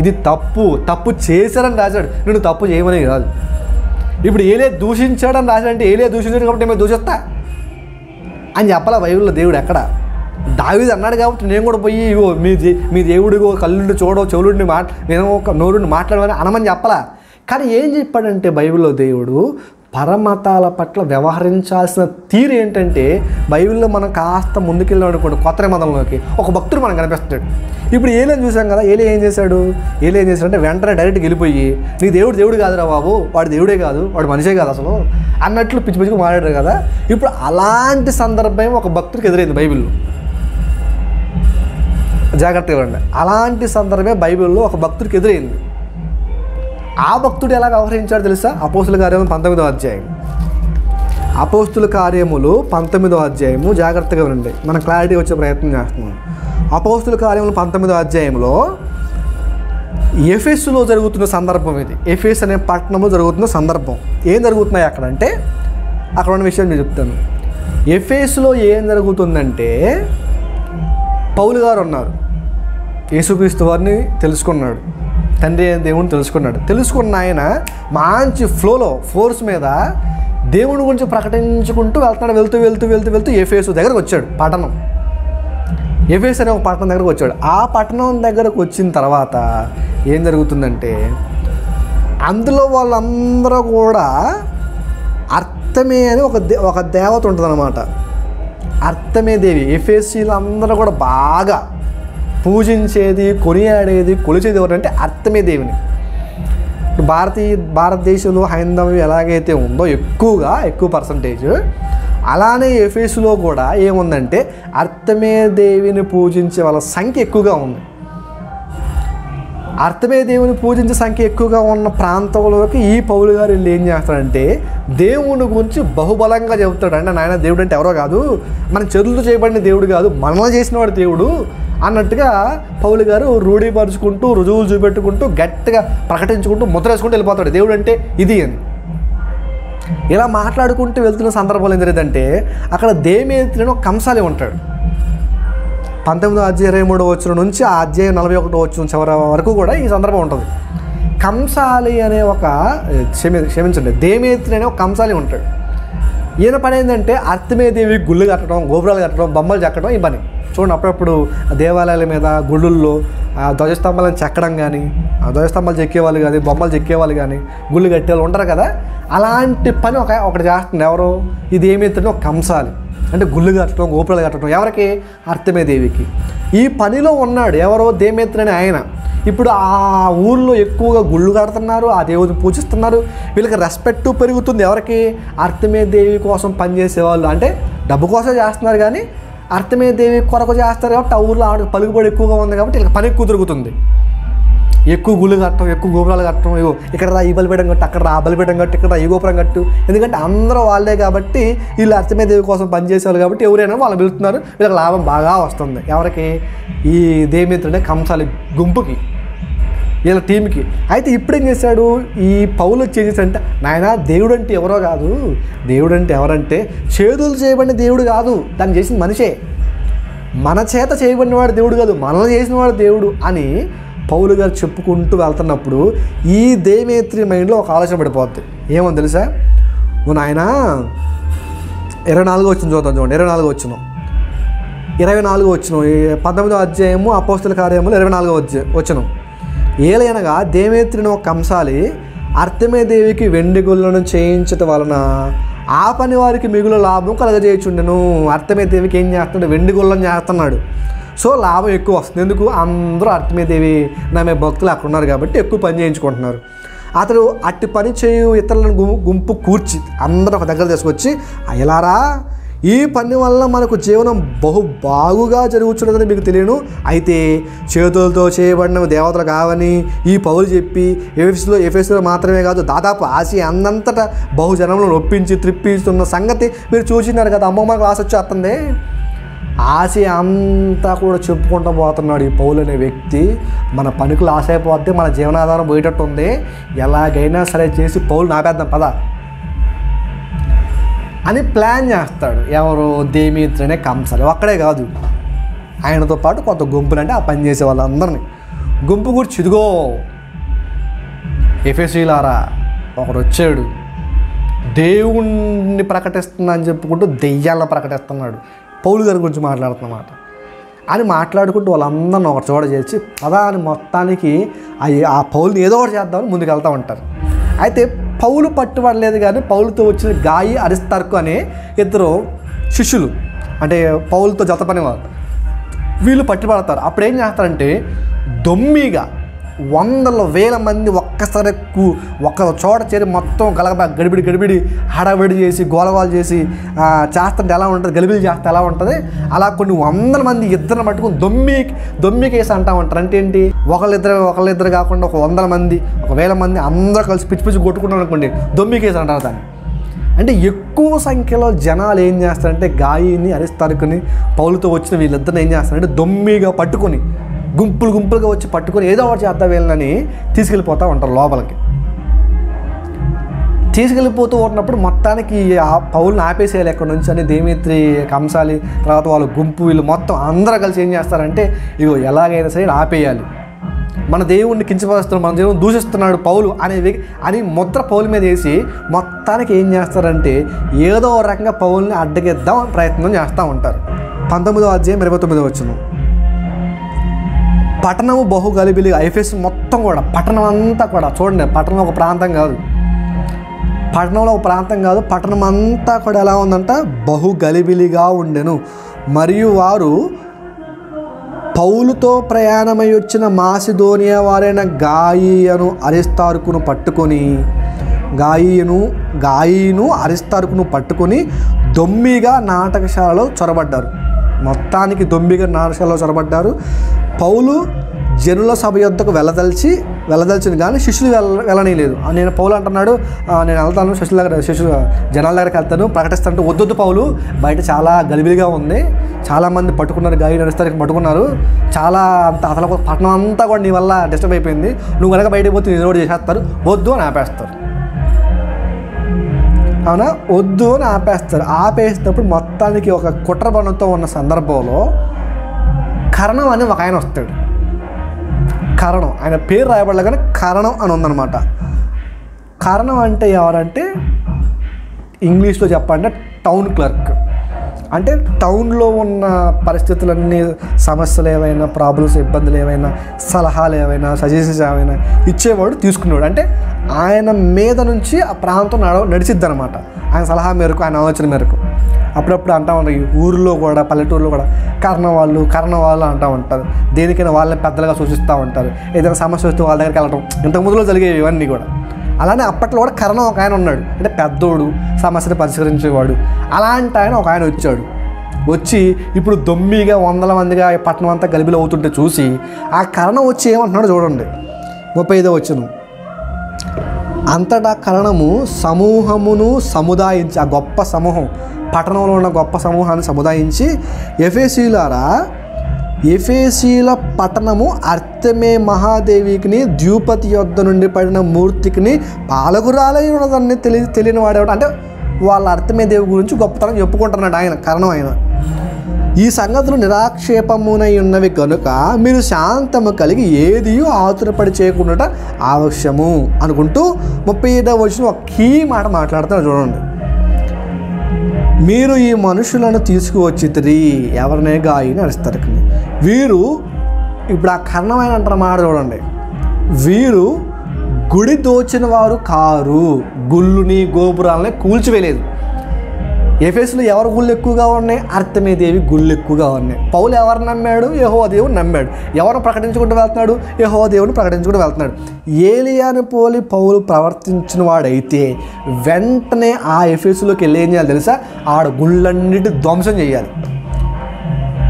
ఇది తప్పు చేశారని రాశాడు, నేను తప్పు చేయమని కాదు. ఇప్పుడు ఏలే దూషించాడని రాశాడంటే ఏలే దూషించాడు కాబట్టి నేను దూషిస్తా అని చెప్పాలా బైబిల్లో దేవుడు? ఎక్కడ? దావీదు అన్నాడు కాబట్టి నేను కూడా పోయి ఇగో మీ దేవుడిగో కళ్ళుండి చూడవు, చెవులుండి నేను ఒక నోరుండి మాట్లాడమని అనమని చెప్పాలా. కానీ ఏం చెప్పాడంటే బైబిల్లో దేవుడు పరమతాల పట్ల వ్యవహరించాల్సిన తీరు ఏంటంటే, బైబిల్లో మనం కాస్త ముందుకెళ్ళాం అనుకోండి కొత్త నిబంధనలోకి, ఒక భక్తుడు మనకు కనిపిస్తాడు. ఇప్పుడు ఏలేని చూసాం కదా, ఏలే ఏం చేశాడంటే వెంటనే డైరెక్ట్గా వెళ్ళిపోయి నీ దేవుడు కాదురా బాబు, వాడు దేవుడే కాదు, వాడు మనిషే కాదు అసలు అన్నట్లు పిచ్చిగా మాట్లాడారు కదా. ఇప్పుడు అలాంటి సందర్భం ఒక భక్తుడికి ఎదురైంది బైబిల్లో. జాగ్రత్తగా ఉండండి, అలాంటి సందర్భమే బైబిల్లో ఒక భక్తుడికి ఎదురైంది. ఆ భక్తుడు ఎలా వ్యవహరించాడో తెలుసా? అపోస్తుల కార్యములు 19వ అధ్యాయం. అపోస్తుల కార్యములు 19వ అధ్యాయము, జాగ్రత్తగా ఉండండి, మనం క్లారిటీ వచ్చే ప్రయత్నం చేస్తున్నాం. అపోస్తుల కార్యములు 19వ అధ్యాయంలో ఎఫెసులో జరుగుతున్న సందర్భం ఇది. ఎఫెస్ అనే పట్టణంలో జరుగుతున్న సందర్భం. ఏం జరుగుతున్నాయి అక్కడ అంటే, అక్కడ ఉన్న విషయం నేను చెప్తాను. ఎఫెసులో ఏం జరుగుతుందంటే, పౌలు గారు ఉన్నారు, యేసుక్రీస్తు వారిని తెలుసుకున్నాడు, తండ్రి అయిన దేవుని తెలుసుకున్న ఆయన మంచి ఫోర్స్ మీద దేవుని గురించి ప్రకటించుకుంటూ వెళ్తూ ఎఫెసు దగ్గరకు వచ్చాడు. పట్టణం ఎఫెసు అనే ఒక పట్టణం దగ్గరకు వచ్చాడు. ఆ పట్టణం దగ్గరకు వచ్చిన తర్వాత ఏం జరుగుతుందంటే, అందులో వాళ్ళందరూ కూడా అర్థమే అని ఒక దేవత ఉంటుంది అన్నమాట. అర్తమే దేవి. ఎఫెసీలు అందరూ కూడా బాగా పూజించేది, కొనియాడేది, కొలిచేది ఎవరంటే అర్తమే దేవిని. భారతదేశంలో హైందవం ఎలాగైతే ఉందో ఎక్కువ పర్సంటేజ్, అలానే ఎఫెసులో కూడా ఏముందంటే అర్తమే దేవిని పూజించే వాళ్ళ సంఖ్య ఎక్కువగా ఉంది. అర్తమే దేవుని పూజించే సంఖ్య ఎక్కువగా ఉన్న ప్రాంతంలోకి ఈ పౌలు గారు వెళ్ళి ఏం చేస్తాడంటే దేవుని గురించి బహుబలంగా చెబుతాడు. అంటే నాయన దేవుడు అంటే ఎవరో కాదు, మన చేతులతో చేయబడిన దేవుడు కాదు, మనల్ని చేసినవాడు దేవుడు అన్నట్టుగా పౌలు గారు రూఢీపరుచుకుంటూ, రుజువులు చూపెట్టుకుంటూ, గట్టిగా ప్రకటించుకుంటూ, ముద్ర వేసుకుంటూ వెళ్ళిపోతాడు దేవుడు అంటే ఇది అని. ఇలా మాట్లాడుకుంటూ వెళ్తున్న సందర్భంలో ఏం జరిగిందంటే అక్కడ దేమేత్రి ఒక కంసాలి ఉంటాడు. 19వ అధ్యాయం 23వ వచనం నుంచి ఆ అధ్యాయం 41వ వచనం చివరి వరకు కూడా ఈ సందర్భం ఉంటుంది. కంసాలి అనే క్షమించండి దేమేత్రి అనే ఒక కంసాలి ఉంటాడు. ఈయన పని ఏంటంటే అర్తమే దేవి గుళ్ళు కట్టడం, గోపురాలు కట్టడం, బొమ్మలు చెక్కడం ఈ పని. చూడండి, అప్పుడప్పుడు దేవాలయాల మీద గుళ్ళల్లో ధ్వజస్తంభాలను చెక్కడం కానీ, ధ్వజస్తంభాలు చెక్కేవాళ్ళు కానీ, బొమ్మలు చెక్కేవాళ్ళు కానీ, గుళ్ళు కట్టేవాళ్ళు ఉంటారు కదా, అలాంటి పని ఒకటి చేస్తుంది. ఎవరు? ఇది ఏమైతే ఒక కంసాలి, అంటే గుళ్ళు కట్టడం, గోపురాలు కట్టడం. ఎవరికి? అర్తమే దేవికి. ఈ పనిలో ఉన్నాడు ఎవరో దేమేత్రి అని ఆయన. ఇప్పుడు ఆ ఊళ్ళో ఎక్కువగా గుళ్ళు కడుతున్నారు, ఆ దేవుడిని పూజిస్తున్నారు, వీళ్ళకి రెస్పెక్ట్ పెరుగుతుంది. ఎవరికి? అర్తమే దేవి కోసం పనిచేసేవాళ్ళు. అంటే డబ్బు కోసం చేస్తున్నారు కానీ అర్తమే దేవి కొరకు చేస్తారు కాబట్టి ఆ ఊళ్ళో ఆవిడకి పలుకుబడి ఎక్కువగా ఉంది కాబట్టి వీళ్ళకి పని ఎక్కువ దొరుకుతుంది. ఎక్కువ గుళ్ళు కట్టడం, ఎక్కువ గోపురాలు కట్టడం, ఇక్కడ రా ఈ బలిపీఠం కట్టు, అక్కడ రా బలిపీఠం కట్టు, ఇక్కడ ఈ గోపురం కట్టు. ఎందుకంటే అందరూ వాళ్ళే కాబట్టి వీళ్ళు అర్తమే దేవి కోసం పనిచేసేవాళ్ళు కాబట్టి ఎవరైనా వాళ్ళు పిలుస్తున్నారు, వీళ్ళకి లాభం బాగా వస్తుంది. ఎవరికి? ఈ దేమేత్రుడే కంసాలి గుంపుకి, వీళ్ళ టీంకి. అయితే ఇప్పుడు ఏం చేశాడు ఈ పౌలు చేంజ్ చేశాడంటే నాయన దేవుడు అంటే ఎవరో కాదు, దేవుడు అంటే ఎవరంటే చేతులు చేయబడిన దేవుడు కాదు, దాన్ని చేసిన మనిషే, మన చేత చేయబడినవాడు దేవుడు కాదు, మనల్ని చేసినవాడు దేవుడు అని పౌలు గారు చెప్పుకుంటూ వెళ్తున్నప్పుడు ఈ దేమేత్రి మైండ్లో ఒక ఆలోచన పడిపోద్ది. ఏమని తెలుసా? నాయన 24వ వచనం చూద్దాం. చూడండి 24వ వచనం 19వ అధ్యాయము అపోస్తల కార్యములు 24వ వచనం. ఏలైనగా దేమేత్రిని ఒక కంసాలి అర్తమే దేవికి వెండి గుళ్ళను చేయించటం వలన ఆ పని వారికి మిగులు లాభం కలగజేయుచుండెను. అర్తమే దేవికి ఏం చేస్తున్నాడు? వెండి గుళ్ళను చేస్తున్నాడు. సో లాభం ఎక్కువ వస్తుంది. ఎందుకు? అందరూ అర్తమే దేవి నమ్మే భక్తులు అక్కడ ఉన్నారు కాబట్టి ఎక్కువ పని చేయించుకుంటున్నారు. అతడు అట్టి పని చేయు ఇతరులను గుంపు కూర్చి అందరూ ఒక దగ్గర తీసుకొచ్చి అయ్యలారా, ఈ పని వల్ల మనకు జీవనం బాగుగా జరుగుతున్నదని మీకు తెలియను. అయితే చేతులతో చేయబడిన దేవతలు కావని ఈ పౌలు చెప్పి ఎఫెసులో మాత్రమే కాదు దాదాపు ఆసియా అందంతటా బహుజనంలో ఒప్పించి త్రిప్పిస్తున్న సంగతి మీరు చూసినారు కదా. అమ్మ మనకు ఆశ వచ్చేస్తుంది. ఆసియా అంతా కూడా చెప్పుకుంటూ పోతున్నాడు ఈ పౌలు అనే వ్యక్తి. మన పనికులు ఆశ అయిపోతే మన జీవనాధారం పోయేటట్టు ఉంది, ఎలాగైనా సరే చేసి పౌలు నాపేద్దాం పదా అని ప్లాన్ చేస్తాడు. ఎవరు? దేమేత్రి అనే కంసాలి. ఒక్కడే కాదు, ఆయనతో పాటు కొంత గుంపులు, అంటే ఆ పని చేసే వాళ్ళందరినీ గుంపు కూర్చి ఇదిగో ఎఫెసీయులారా, ఒకడు వచ్చాడు దేవుణ్ణి ప్రకటిస్తున్నా అని చెప్పుకుంటూ దెయ్యాలను ప్రకటిస్తున్నాడు, పౌలు గారి గురించి మాట్లాడుతున్నమాట అని మాట్లాడుకుంటూ వాళ్ళందరినీ ఒక చోట చేర్చి పదాన్ని మొత్తానికి ఆ పౌలుని ఏదో ఒకటి చేద్దామని ముందుకు వెళ్తూ ఉంటారు. అయితే పౌలు పట్టుబడలేదు కానీ పౌలుతో వచ్చిన గాయి అరిస్తార్కు అనే ఇద్దరు శిష్యులు, అంటే పౌలుతో జత పనివారు, వీళ్ళు పట్టుబడతారు. అప్పుడు ఏం చేస్తారంటే దొమ్మిగా వందల వేల మంది ఒక్కసారి ఒక్క చోట చేరి మొత్తం గడిబిడి హడావిడి చేసి గోలగోలు చేసి చేస్తుంటే ఎలా ఉంటుంది, గలిబిలి చేస్తే ఎలా ఉంటుంది, అలా కొన్ని వందల మంది ఇద్దరిని పట్టుకుని దొమ్మికేసి అంటా ఉంటారు. అంటే ఏంటి? ఒకళ్ళిద్దరు కాకుండా 100 మంది 1000 మంది అందరూ కలిసి పిచ్చి కొట్టుకుంటారు అనుకోండి, దొమ్మికేసి అంటారు దాన్ని. అంటే ఎక్కువ సంఖ్యలో జనాలు ఏం చేస్తారంటే గాయిని అరిస్తార్కుని పౌలుతో వచ్చిన వీళ్ళిద్దరిని ఏం చేస్తారంటే దొమ్మిగా పట్టుకొని గుంపులుగా వచ్చి పట్టుకొని ఏదో ఒకటి చేద్దాం వీళ్ళని తీసుకెళ్ళిపోతూ ఉంటారు లోపలికి. తీసుకెళ్ళిపోతూ ఉన్నప్పుడు మొత్తానికి ఆ పౌలుని ఆపేసేయాలి ఎక్కడి నుంచి అని దేమేత్రి కంసాలి తర్వాత వాళ్ళ గుంపు వీళ్ళు మొత్తం అందరూ కలిసి ఏం చేస్తారంటే ఇగో ఎలాగైనా సరే ఆపేయాలి, మన దేవుణ్ణి కించపరుస్తున్నాడు, మన దేవుని దూషిస్తున్నాడు పౌలు అని ముద్ర పౌలు మీద వేసి మొత్తానికి ఏం చేస్తారంటే ఏదో రకంగా పౌలుని అడ్డగిద్దాం ప్రయత్నం చేస్తూ ఉంటారు. 19వ అధ్యాయం 29వ వచనం. పట్టణము బహు గలిబిలి, ఎఫెసు మొత్తం కూడా పట్టణం అంతా కూడా చూడండి, పట్టణం ఒక ప్రాంతం కాదు, పట్టణంలో ఒక ప్రాంతం కాదు, పట్టణం అంతా కూడా ఎలా ఉందంట, బహు గలిబిలిగా ఉండెను. మరియు వారు పౌలుతో ప్రయాణమై వచ్చిన మాసిదోనియా వారైన గాయియను అరిస్తార్కును పట్టుకొని అరిస్తార్కును పట్టుకొని దొమ్మిగా నాటకశాలలో చొరబడ్డారు. మొత్తానికి దొమ్మిగా నాటకశాలలో చొరబడ్డారు. పౌలు జనుల సభ యొద్దకు వెళ్ళదలిచింది కానీ శిష్యులు వెళ్ళనీయలేదు. నేను పౌలు అంటున్నాడు, నేను వెళ్తాను శిష్యుల జనాల దగ్గరికి వెళ్తాను, ప్రకటిస్తాను. వద్దొద్దు పౌలు, బయట చాలా గలిబిలిగా ఉంది, చాలామంది పట్టుకున్నారు, గాయి నడుస్తారు పట్టుకున్నారు, చాలా అంత అసలు పట్టణం అంతా కూడా నీ వల్ల డిస్టర్బ్ అయిపోయింది, నువ్వు కనుక బయటకు పోతే నేను కూడా చేసేస్తారు, వద్దు అని ఆపేస్తారు. అవునా, వద్దు అని ఆపేస్తారు. ఆపేసినప్పుడు మొత్తానికి ఒక కుట్ర పనులతో ఉన్న సందర్భంలో కరణం అని ఒక ఆయన వస్తాడు. కరణం, ఆయన పేరు రాయబడలే కానీ కరణం అని ఉందన్నమాట. కరణం అంటే ఎవరంటే ఇంగ్లీష్లో చెప్పాలంటే టౌన్ క్లర్క్. అంటే టౌన్లో ఉన్న పరిస్థితులన్నీ, సమస్యలు ఏవైనా, ప్రాబ్లమ్స్, ఇబ్బందులు ఏవైనా, సలహాలు ఏవైనా, సజెషన్స్ ఏవైనా ఇచ్చేవాడు, తీసుకునేవాడు. అంటే ఆయన మీద నుంచి ఆ ప్రాంతం నడిచిద్ది అనమాట, ఆయన సలహా మేరకు, ఆయన ఆలోచన మేరకు. అప్పుడప్పుడు అంటూ ఉంటారు, ఊరిలో కూడా, పల్లెటూరులో కూడా కరణం వాళ్ళు అంటూ ఉంటారు. దేనికైనా వాళ్ళని పెద్దలుగా సూచిస్తూ ఉంటారు. ఏదైనా సమస్య వస్తే వాళ్ళ దగ్గరికి వెళ్ళటం, ఇంతకు ముందులో జరిగేవి ఇవన్నీ కూడా. అలానే అప్పట్లో కూడా కరణం ఒక ఆయన ఉన్నాడు, అంటే పెద్దోడు, సమస్యను పరిష్కరించేవాడు. అలాంటి ఆయన ఒక ఆయన వచ్చి ఇప్పుడు దొమ్మిగా వందల మందిగా పట్టణం అంతా గలిబిలి అవుతుంటే చూసి ఆ కరణం వచ్చి ఏమంటున్నాడు చూడండి, 35వ వచనం. అంతటా కరణము సమూహమును సముదాయించి, ఆ గొప్ప సమూహం, పట్టణంలో ఉన్న గొప్ప సమూహాన్ని సముదాయించి, ఎఫెసీల పట్టణము అర్తెమే మహాదేవికిని ద్యూపతి యొద్ద నుండి పడిన మూర్తికిని పాలకురాలై ఉన్నదాన్ని తెలియని వాడేవాడు. అంటే వాళ్ళ అర్తమే దేవి గురించి గొప్పతనం చెప్పుకుంటున్నాడు ఆయన, కరణం ఆయన. ఈ సంగతులు నిరాక్షేపమునై ఉన్నవి కనుక మీరు శాంతము కలిగి ఏది ఆతురపడి చేయకుండా ఆవశ్యము అనుకుంటూ 37వ వచనం ఒక కీ మాట మాట్లాడుతున్నారు చూడండి. మీరు ఈ మనుషులను తీసుకువచ్చితిరి, ఎవరినే గాయిని అరిస్తారకి. వీరు ఇప్పుడు ఆ కర్ణమైన అంటారు మాట చూడండి, వీరు గుడి దోచిన వారు కారు, గుళ్ళుని గోపురాలని కూల్చివేయలేదు. ఎఫెసులో ఎవరు గుళ్ళు ఎక్కువగా ఉన్నాయి, అర్తమే దేవి గుళ్ళు ఎక్కువగా ఉన్నాయి. పౌలు ఎవరు నమ్మాడు, యెహోవా దేవుని నమ్మాడు. ఎవరు ప్రకటించుకుంటూ వెళ్తున్నాడు, యెహోవా దేవుని ప్రకటించుకుంటూ వెళ్తున్నాడు. ఏలియాను పోలి పౌలు ప్రవర్తించిన వాడైతే వెంటనే ఆ ఎఫెసులోకి వెళ్ళి ఏం చేయాలి తెలుసా, ఆడ గుళ్ళన్నిటి ధ్వంసం చేయాలి.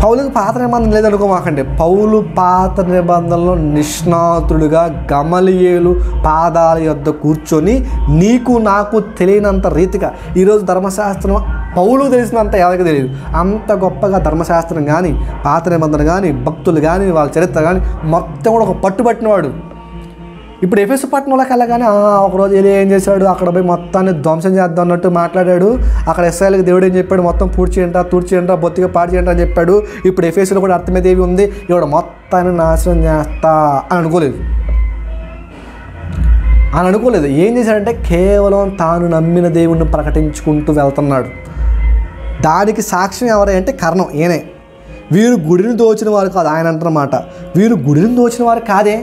పౌలుకి పాత నిబంధన లేదనుకోమాకండి. పౌలు పాత నిబంధనలో నిష్ణాతుడుగా గమలియేలు పాదాల యొద్ద కూర్చొని నీకు నాకు తెలియనంత రీతిగా, ఈరోజు ధర్మశాస్త్రం పౌలు తెలిసినంత ఎవరికి తెలియదు, అంత గొప్పగా ధర్మశాస్త్రం కానీ, పాత నిబంధన కానీ, భక్తులు కానీ, వాళ్ళ చరిత్ర కానీ మొత్తం కూడా ఒక పట్టుబట్టినవాడు. ఇప్పుడు ఎఫెసు పట్టణంలోకి వెళ్ళగానే ఒకరోజు ఏం చేశాడు, అక్కడ పోయి మొత్తాన్ని ధ్వంసం చేద్దాం అన్నట్టు మాట్లాడాడు. అక్కడ ఇశ్రాయేలుకి దేవుడు ఏం చెప్పాడు, మొత్తం పూడ్చేయంట, తూడ్చేయంట, బొత్తిగా పాడు చేయంట అని చెప్పాడు. ఇప్పుడు ఎఫెసులో కూడా అర్తమే దేవి ఉంది, ఇవాడు మొత్తాన్ని నాశనం చేస్తా అని అనుకోలేదు. ఏం చేశాడంటే కేవలం తాను నమ్మిన దేవుణ్ణి ప్రకటించుకుంటూ వెళ్తున్నాడు. దానికి సాక్ష్యం ఎవరంటే కర్ణం, ఈయనే. వీరు గుడిని దోచిన వారు కాదు, ఆయన అంటున్నమాట. వీరు గుడిని దోచిన వారు కాదే,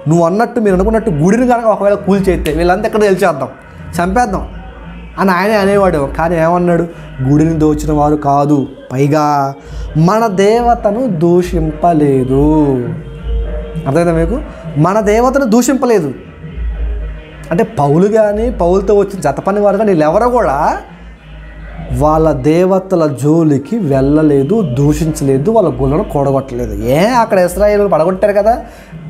నువ్వు అన్నట్టు, మీరు అనుకున్నట్టు గుడిని కనుక ఒకవేళ కూల్చేస్తే వీళ్ళంతా ఎక్కడ తెలిచేద్దాం, చంపేద్దాం అని ఆయనే అనేవాడు. కానీ ఏమన్నాడు, గుడిని దోచిన వారు కాదు, పైగా మన దేవతను దూషింపలేదు. అర్థమైందా మీకు? మన దేవతను దూషింపలేదు అంటే పౌలు కానీ, పౌలుతో వచ్చిన జతపని వారు కానీ వీళ్ళెవరో కూడా వాళ్ళ దేవతల జోలికి వెళ్ళలేదు, దూషించలేదు, వాళ్ళ గుళ్ళను కూడగొట్టలేదు. అక్కడ ఇశ్రాయేలు పడగొట్టారు కదా,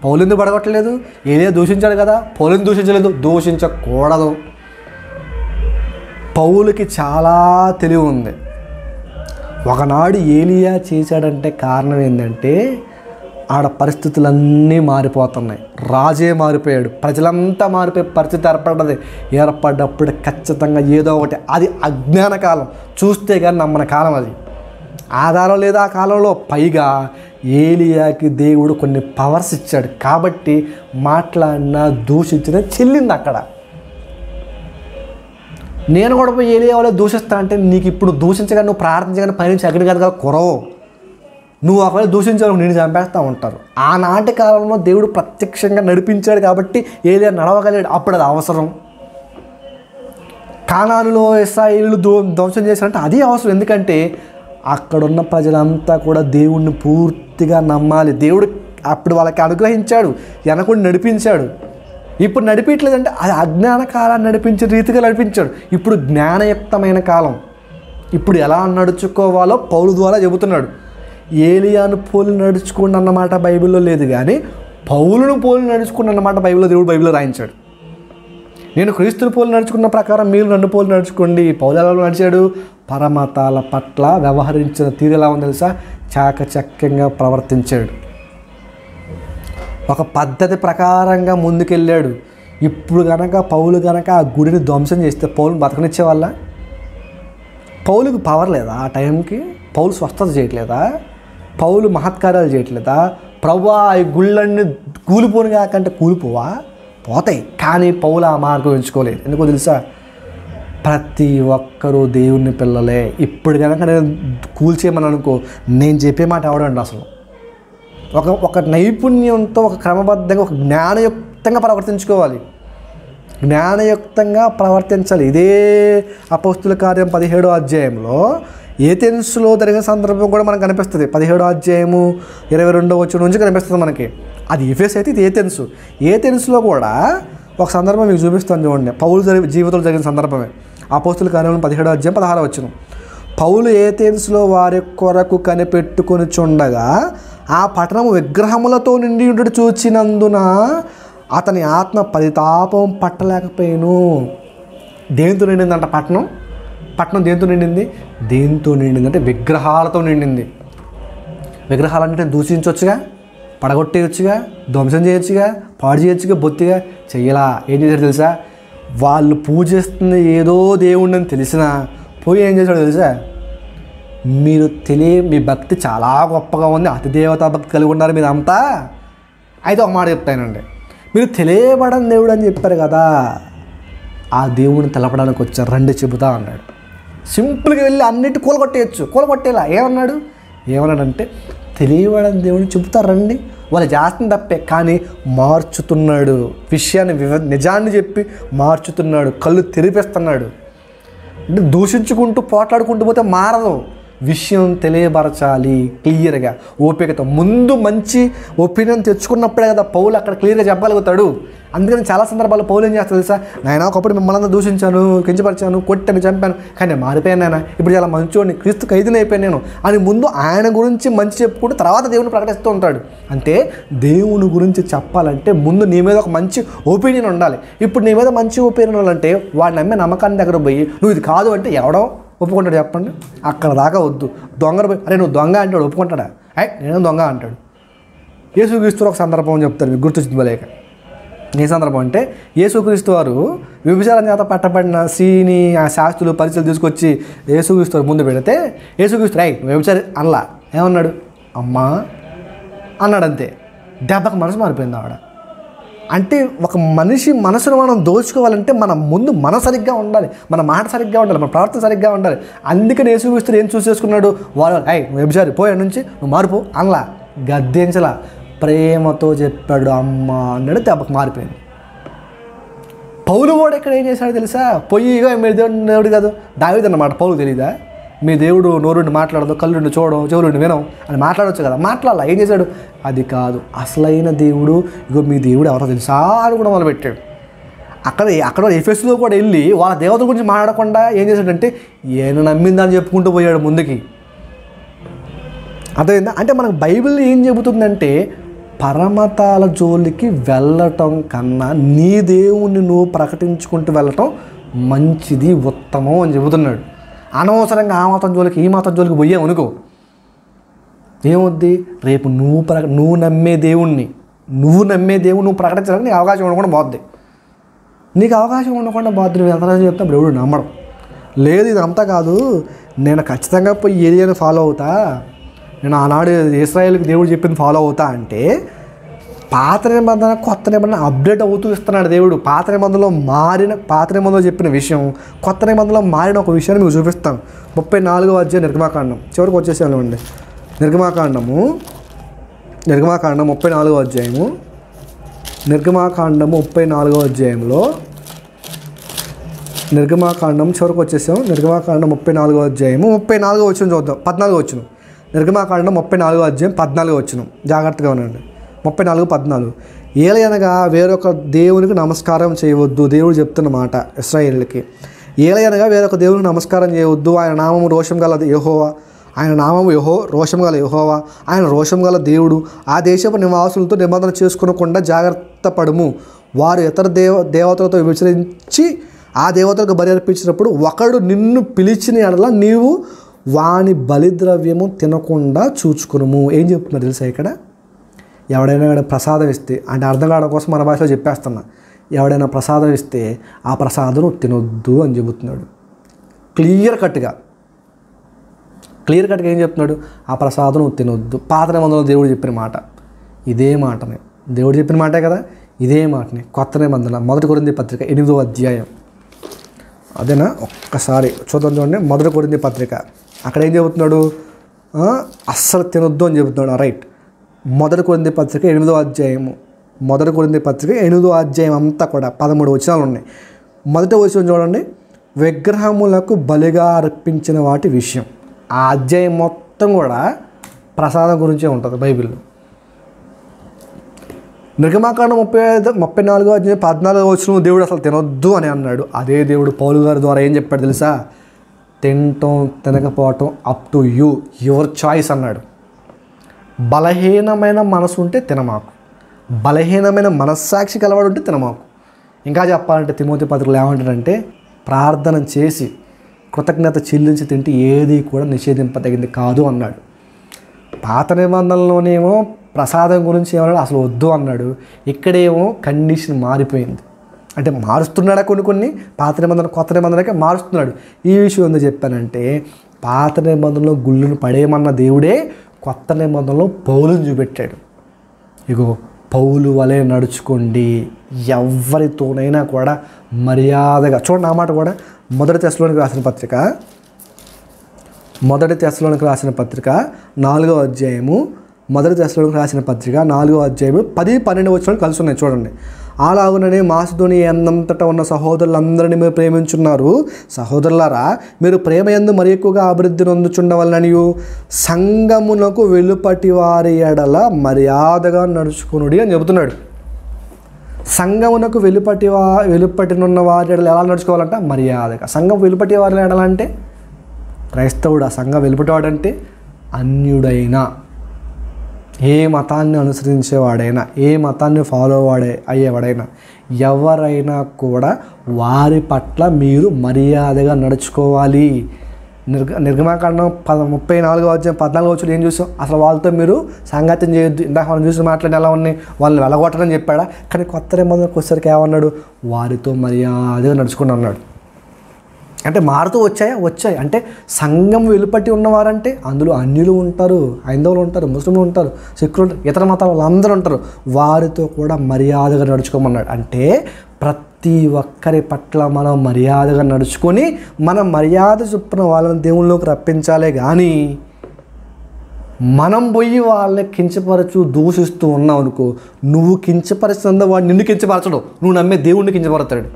పౌలు ఎందుకు పడగొట్టలేదు? ఏలియా దూషించాడు కదా, పౌలుని దూషించలేదు, దూషించకూడదు. పౌలుకి చాలా తెలివి ఉంది. ఒకనాడు ఏలియా చేశాడంటే కారణం ఏంటంటే ఆడ పరిస్థితులన్నీ మారిపోతున్నాయి. రాజే మారిపోయాడు, ప్రజలంతా మారిపోయే పరిస్థితి ఏర్పడ్డప్పుడు ఖచ్చితంగా ఏదో ఒకటి, అది అజ్ఞాన కాలం, చూస్తే కానీ నమ్మని కాలం, అది ఆధారం లేదు ఆ కాలంలో. పైగా ఏలియాకి దేవుడు కొన్ని పవర్స్ ఇచ్చాడు కాబట్టి మాట్లాడినా దూషించిన చెల్లింది అక్కడ. నేను కూడా పోయి ఏలియా వాళ్ళే దూషిస్తా అంటే నీకు ఇప్పుడు దూషించగా, నువ్వు ప్రార్థించగానే పైనుంచి ఎక్కడికి కదా కురవు, నువ్వు ఒకవేళ దూషించావు నేను చంపేస్తూ ఉంటారు. ఆనాటి కాలంలో దేవుడు ప్రత్యక్షంగా నడిపించాడు కాబట్టి ఏలియా నడవగలిగాడు. అప్పుడు అది అవసరం. కానానులో ఇశ్రాయేలు ధ్వంసం చేశారంటే అది అవసరం. ఎందుకంటే అక్కడున్న ప్రజలంతా కూడా దేవుణ్ణి పూర్తిగా నమ్మాలి. దేవుడు అప్పుడు వాళ్ళకి అనుగ్రహించాడు, వెనకుండా నడిపించాడు. ఇప్పుడు నడిపించలేదంటే అది అజ్ఞాన కాలాన్ని నడిపించే రీతిగా నడిపించాడు. ఇప్పుడు జ్ఞానయుక్తమైన కాలం. ఇప్పుడు ఎలా నడుచుకోవాలో పౌలు ద్వారా చెబుతున్నాడు. ఏలియాను పోలి నడుచుకోండి అన్నమాట బైబిల్లో లేదు, కానీ పౌలును పోలి నడుచుకోండి అన్నమాట దేవుడు బైబిల్లో రాయించాడు. నేను క్రీస్తుని పోలి నడుచుకున్న ప్రకారం మీరు నన్ను పోలి నడుచుకోండి. పౌలు ఎలా నడిచాడు? పరమతాల పట్ల వ్యవహరించిన తీరు ఎలా ఉందో తెలుసా? చాకచక్యంగా ప్రవర్తించాడు, ఒక పద్ధతి ప్రకారంగా ముందుకెళ్ళాడు. ఇప్పుడు కనుక పౌలు కనుక ఆ గుడిని ధ్వంసం చేస్తే పౌలుని బతకనిచ్చేవాళ్ళ? పౌలుకి పవర్ లేదా ఆ టైంకి? పౌలు స్వస్థత చేయట్లేదా? పౌలు మహత్కార్యాలు చేయట్లేదా? ప్రభువా ఈ గుళ్ళన్నీ కూలిపోను కాకంటే కూలిపోవా? పోతాయి. కానీ పౌలు ఆ మార్గం ఎంచుకోలేదు. ఎందుకో తెలుసా? ప్రతి ఒక్కరూ దేవుని పిల్లలే. ఇప్పుడు కనుక నేను కూల్చేయమని అనుకో, నేను చెప్పే మాట ఎవడండి అసలు? ఒక నైపుణ్యంతో, ఒక క్రమబద్ధంగా, ఒక జ్ఞానయుక్తంగా ప్రవర్తించుకోవాలి. జ్ఞానయుక్తంగా ప్రవర్తించాలి. ఇదే అపోస్తుల కార్యం 17వ అధ్యాయంలో ఏథెన్స్లో జరిగిన సందర్భం కూడా మనకు కనిపిస్తుంది. 17వ అధ్యాయము 22వ వచనం నుంచి కనిపిస్తుంది మనకి. అది ఎఫెస్ అయితే ఇది ఏథెన్స్. ఏథెన్స్లో కూడా ఒక సందర్భం మీకు చూపిస్తాను చూడండి. పౌలు జీవితంలో జరిగిన సందర్భమే. అపోస్తుల కార్యం 17వ అధ్యాయం 16వ వచనం. పౌలు ఏథెన్స్లో వారి కొరకు కనిపెట్టుకొని చుండగా ఆ పట్టణము విగ్రహములతో నిండి ఉండడు చూచినందున అతని ఆత్మ పరితాపం పట్టలేకపోయాను. దేంతో నిండిందంట పట్టణం దేంతో నిండింది? దేంతో నిండిందంటే విగ్రహాలతో నిండింది. విగ్రహాలంటే దూషించవచ్చుగా, పడగొట్టేయచ్చుగా, ధ్వంసం చేయొచ్చుగా, పాడు చేయొచ్చుగా, బొత్తిగా చెయ్యలా. ఏం చేశాడు తెలుసా? వాళ్ళు పూజిస్తున్న ఏదో దేవుణ్ణి అని తెలిసినా పోయి ఏం చేశాడు తెలుసా? మీ భక్తి చాలా గొప్పగా ఉంది, అతిదేవతా భక్తి కలిగి ఉన్నారు మీరు అంతా. అయితే ఒక మాట చెప్తానండి, మీరు తెలియబడని దేవుడు అని చెప్పారు కదా, ఆ దేవుడిని తెలపడానికి వచ్చారు, రండి చెబుతా అన్నాడు. సింపుల్గా వెళ్ళి అన్నిటి కూలగొట్టేలా ఏమన్నాడంటే తెలియబడని దేవుడిని చెబుతారు రండి. వాళ్ళు చేస్తుంది తప్పే, కానీ మార్చుతున్నాడు విషయాన్ని, నిజాన్ని చెప్పి మార్చుతున్నాడు, కళ్ళు తెరిపిస్తున్నాడు. అంటే దూషించుకుంటూ పోట్లాడుకుంటూ పోతే మారదు. విషయం తెలియపరచాలి క్లియర్గా, ఓపికతో. ముందు మంచి ఒపీనియన్ తెచ్చుకున్నప్పుడే కదా పౌలు అక్కడ క్లియర్గా చెప్పగలుగుతాడు. అందుకని చాలా సందర్భాల్లో పౌలు ఏం చేస్తాడు తెలుసా? నాయనా ఒకప్పుడు మిమ్మల్ని అందరూ దూషించాను, కించపరిచాను, కొట్టాను, చంపాను, కానీ నేను మారిపోయాను నాయన, ఇప్పుడు చాలా మంచోడిని, క్రీస్తు ఖైదీని అయిపోయాను నేను అని ముందు ఆయన గురించి మంచి చెప్పుకుంటూ తర్వాత దేవుని ప్రకటిస్తూ ఉంటాడు. అంటే దేవుని గురించి చెప్పాలంటే ముందు నీ మీద ఒక మంచి ఒపీనియన్ ఉండాలి. ఇప్పుడు నీ మీద మంచి ఒపీనియన్ ఉండాలంటే వాడు నమ్మే నమ్మకాన్ని దగ్గర పోయి నువ్వు ఇది కాదు అంటే ఎవడో ఒప్పుకుంటాడు చెప్పండి? అక్కడ దాకా వద్దు. దొంగను పోయి అరే నువ్వు దొంగ అంటాడు, ఒప్పుకుంటాడా? నేను దొంగ అంటాడు. యేసుక్రీస్తు ఒక సందర్భం చెప్తారు మీకు గుర్తొచ్చిందిలేక. ఏ సందర్భం అంటే యేసుక్రీస్తు వారు వ్యభిచారం చేత పట్టబడిన స్త్రీని ఆ శాస్త్రులు పరిచయాలు తీసుకొచ్చి యేసుక్రీస్తు వారు ముందు పెడితే యేసుక్రీస్తు వ్యభిచారి అనలా, ఏమన్నాడు? అమ్మా అన్నాడు, అంతే. దెబ్బకు మనసు మారిపోయింది ఆవిడ. అంటే ఒక మనిషి మనసును మనం దోచుకోవాలంటే మన ముందు మన సరిగ్గా ఉండాలి, మన మాట సరిగ్గా ఉండాలి, మన ప్రవర్తన సరిగ్గా ఉండాలి. అందుకని యేసుక్రీస్తు ఏం చూసి చేసుకున్నాడు? వాడు వ్యభిచారి పోయా నుంచి నువ్వు మారిపో అనలా, గద్దించలా, ప్రేమతో చెప్పాడు అమ్మ అన్నాడు, దెబ్బకు మారిపోయింది. పౌలు కూడా ఇక్కడ ఏం చేశాడు తెలుసా? పొయ్యిగా మీరు దేవుడు కాదు, దావీదు అన్నమాట. పౌలు తెలీదా? మీ దేవుడు నోరుండి మాట్లాడదు, కళ్ళుండి చూడడం, చెవులుండి వినం అని మాట్లాడవచ్చు కదా, మాట్లాడాల. ఏం చేశాడు? అది కాదు, అసలైన దేవుడు ఇగో మీ దేవుడు ఎవరో తెలుసా అని కూడా మొదలుపెట్టాడు. అక్కడ ఎఫెస్లో కూడా వెళ్ళి వాళ్ళ దేవత గురించి మాట్లాడకుండా ఏం చేశాడంటే ఈయన నమ్మిందని చెప్పుకుంటూ పోయాడు ముందుకి. అర్థమైందా? అంటే మనకు బైబిల్ ఏం చెబుతుందంటే పరమతాల జోలికి వెళ్ళటం కన్నా నీ దేవుణ్ణి నువ్వు ప్రకటించుకుంటూ వెళ్ళటం మంచిది, ఉత్తమం అని చెబుతున్నాడు. అనవసరంగా ఆ మాత్రం జోలికి ఈ మాత్రం జోలికి పోయావు అనుకో, ఏమవుద్ది? రేపు నువ్వు నమ్మే దేవుణ్ణి నువ్వు ప్రకటించడానికి నీకు అవకాశం ఉండకుండా పోద్ది. నీకు అవకాశం ఉండకుండా పోద్ది. నువ్వు ఎంతమంది చెప్తావు ఎవడు నమ్మడం లేదు. ఇదంతా కాదు, నేను ఖచ్చితంగా పోయి ఏరియాని ఫాలో అవుతా, నేను ఆనాడు ఇశ్రాయేలుకి దేవుడు చెప్పింది ఫాలో అవుతా అంటే పాత నిబంధన కొత్త నిబంధన అప్డేట్ అవుతూ ఇస్తున్నాడు దేవుడు. పాత నిబంధనలో చెప్పిన విషయం కొత్త నిబంధనలో మారిన ఒక విషయాన్ని మీకు చూపిస్తాను. 34వ అధ్యాయం నిర్గమాకాండం చివరికి వచ్చేసాను అండి. నిర్గమాకాండము 34వ అధ్యాయము, నిర్గమాకాండము 34వ అధ్యాయంలో నిర్గమాకాండం చివరికి వచ్చేసాం. నిర్గమాకాండం 34వ అధ్యాయము 34వ వచనం చూద్దాం. 14వ వచనం. నిర్గమాకాండం 34వ అధ్యాయం 14వ వచనం. జాగ్రత్తగా ఉండండి. 34:14. ఏలయనగా వేరొక దేవునికి నమస్కారం చేయవద్దు. దేవుడు చెప్తున్న మాట ఇశ్రాయేలుకి. ఏలయనగా వేరొక దేవునికి నమస్కారం చేయవద్దు. ఆయన నామము రోషం గల యెహోవా. ఆయన నామము రోషం గల యెహోవా. ఆయన రోషం గల దేవుడు. ఆ దేశపు నివాసులతో నిబంధన చేసుకునకుండా జాగ్రత్త పడుము. వారు ఇతర దేవతలతో విచరించి ఆ దేవతలకు బలి అర్పించినప్పుడు ఒకడు నిన్ను పిలిచిన ఎడల నీవు వాని బలిద్రవ్యము తినకుండా చూచుకునుము. ఏం చెప్తున్నారు తెలుసా ఇక్కడ? ఎవడైనా ప్రసాదం ఇస్తే, అంటే అర్థం కావడం కోసం మన భాషలో చెప్పేస్తున్నా, ఎవడైనా ప్రసాదం ఇస్తే ఆ ప్రసాదం తినొద్దు అని చెబుతున్నాడు. క్లియర్ కట్గా ఏం చెప్తున్నాడు? ఆ ప్రసాదం తినొద్దు. పాత నిబంధనలో దేవుడు చెప్పిన మాట ఇదే మాటనే. దేవుడు చెప్పిన మాటే కదా, ఇదే మాటని. కొత్త నిబంధన 1 కొరింథీ పత్రిక 8వ అధ్యాయం. అదేనా? ఒక్కసారి చూద్దాం చూడండి. 1 కొరింథీ పత్రిక. అక్కడ ఏం చెబుతున్నాడు? అస్సలు తినొద్దు అని చెబుతున్నాడు. రైట్. 1 కొరింథీ పత్రిక 8వ అధ్యాయము. 1 కొరింథీ పత్రిక 8వ అధ్యాయం అంతా కూడా 13 వచనాలు ఉన్నాయి. మొదటి వచనం చూడండి. విగ్రహములకు బలిగా అర్పించిన వాటి విషయం. ఆ అధ్యాయం మొత్తం కూడా ప్రసాదం గురించే ఉంటుంది బైబిల్లో. నిర్గమాకాండం 34వ అధ్యాయం 14వ వచనం దేవుడు అసలు తినొద్దు అని అన్నాడు. అదే దేవుడు పౌలు గారి ద్వారా ఏం చెప్పాడు తెలుసా? తినటం తినకపోవటం up to you, your choice అన్నాడు. బలహీనమైన మనసు ఉంటే తినమాకు, బలహీనమైన మనస్సాక్షి కలవాడు ఉంటే తినమాకు. ఇంకా చెప్పాలంటే తిమోతి పత్రికలో ఏమంటాడంటే, ప్రార్థన చేసి కృతజ్ఞత చెల్లించి తింటే ఏది కూడా నిషేధింపదగింది కాదు అన్నాడు. పాత నిబంధనలోనేమో ప్రసాదం గురించి ఏమన్నాడు? అసలు వద్దు అన్నాడు. ఇక్కడేమో కండిషన్ మారిపోయింది. అంటే మారుస్తున్నాడా కొన్ని పాత నిబంధన కొత్త నిబంధనకే మారుస్తున్నాడు. ఈ విషయం ఎందుకు చెప్పానంటే, పాత నిబంధనలో గుళ్ళును పడేయమన్న దేవుడే కొత్త నిబంధనలో పౌలుని చూపెట్టాడు. ఇగో పౌలు వలె నడుచుకోండి, ఎవరితోనైనా కూడా మర్యాదగా. చూడండి ఆ మాట కూడా 1 తెస్సలోనికీ రాసిన పత్రిక 4వ అధ్యాయము. 1 తెస్సలోనికీ రాసిన పత్రిక 4వ అధ్యాయము 10-12 వచనాలు కలిసి ఉన్నాయి చూడండి. అలాగుననే మాసిదోనియ అంతటా ఉన్న సహోదరులందరినీ మీరు ప్రేమించున్నారు. సహోదరులారా, మీరు ప్రేమ యందు మరి ఎక్కువగా అభివృద్ధి నొందుచుండవలననియు సంఘమునకు వెలుపటి వారి ఎడల మర్యాదగా నడుచుకునుడి అని చెబుతున్నాడు. సంఘమునకు వెలుపటినున్న వారి ఎడల ఎలా నడుచుకోవాలంట? మర్యాదగా. సంఘం వెలుపటి వారి ఎడల అంటే క్రైస్తవుడు. ఆ సంఘం వెలుపటివాడంటే అన్యుడైనా, ఏ మతాన్ని అనుసరించేవాడైనా, ఏ మతాన్ని ఫాలో అయ్యేవాడైనా, ఎవరైనా కూడా వారి పట్ల మీరు మర్యాదగా నడుచుకోవాలి. నిర్గమాకాండం 34వ అధ్యాయం 14వ వచనం ఏం చూసాం? అసలు వాళ్ళతో మీరు సంగతం చేయొద్దు. ఇందాక మనం చూసిన మాట్లాడి ఎలా ఉన్నాయి? వాళ్ళని వెళ్ళగొట్టడం చెప్పాడా? కానీ కొత్త నిబంధనకు వచ్చేసరికి ఏమన్నాడు? వారితో మర్యాదగా నడుచుకుని అన్నాడు. అంటే మారుతూ వచ్చాయి. అంటే సంఘం వెలుపటి ఉన్నవారంటే అందులో అన్యులు ఉంటారు, హైందవులు ఉంటారు, ముస్లింలు ఉంటారు, సిక్కులు ఉంటారు, ఇతర మతాల వాళ్ళందరూ ఉంటారు. వారితో కూడా మర్యాదగా నడుచుకోమన్నాడు. అంటే ప్రతి ఒక్కరి పట్ల మనం మర్యాదగా నడుచుకొని మన మర్యాద చొప్పున వాళ్ళని దేవుళ్ళలోకి రప్పించాలే కానీ మనం పోయి వాళ్ళని కించపరచు దూషిస్తూ ఉన్నావు అనుకో, నువ్వు కించపరిస్తున్న వాడు నిన్ను కించపరచడు, నువ్వు నమ్మే దేవుడిని కించపరుతాడు.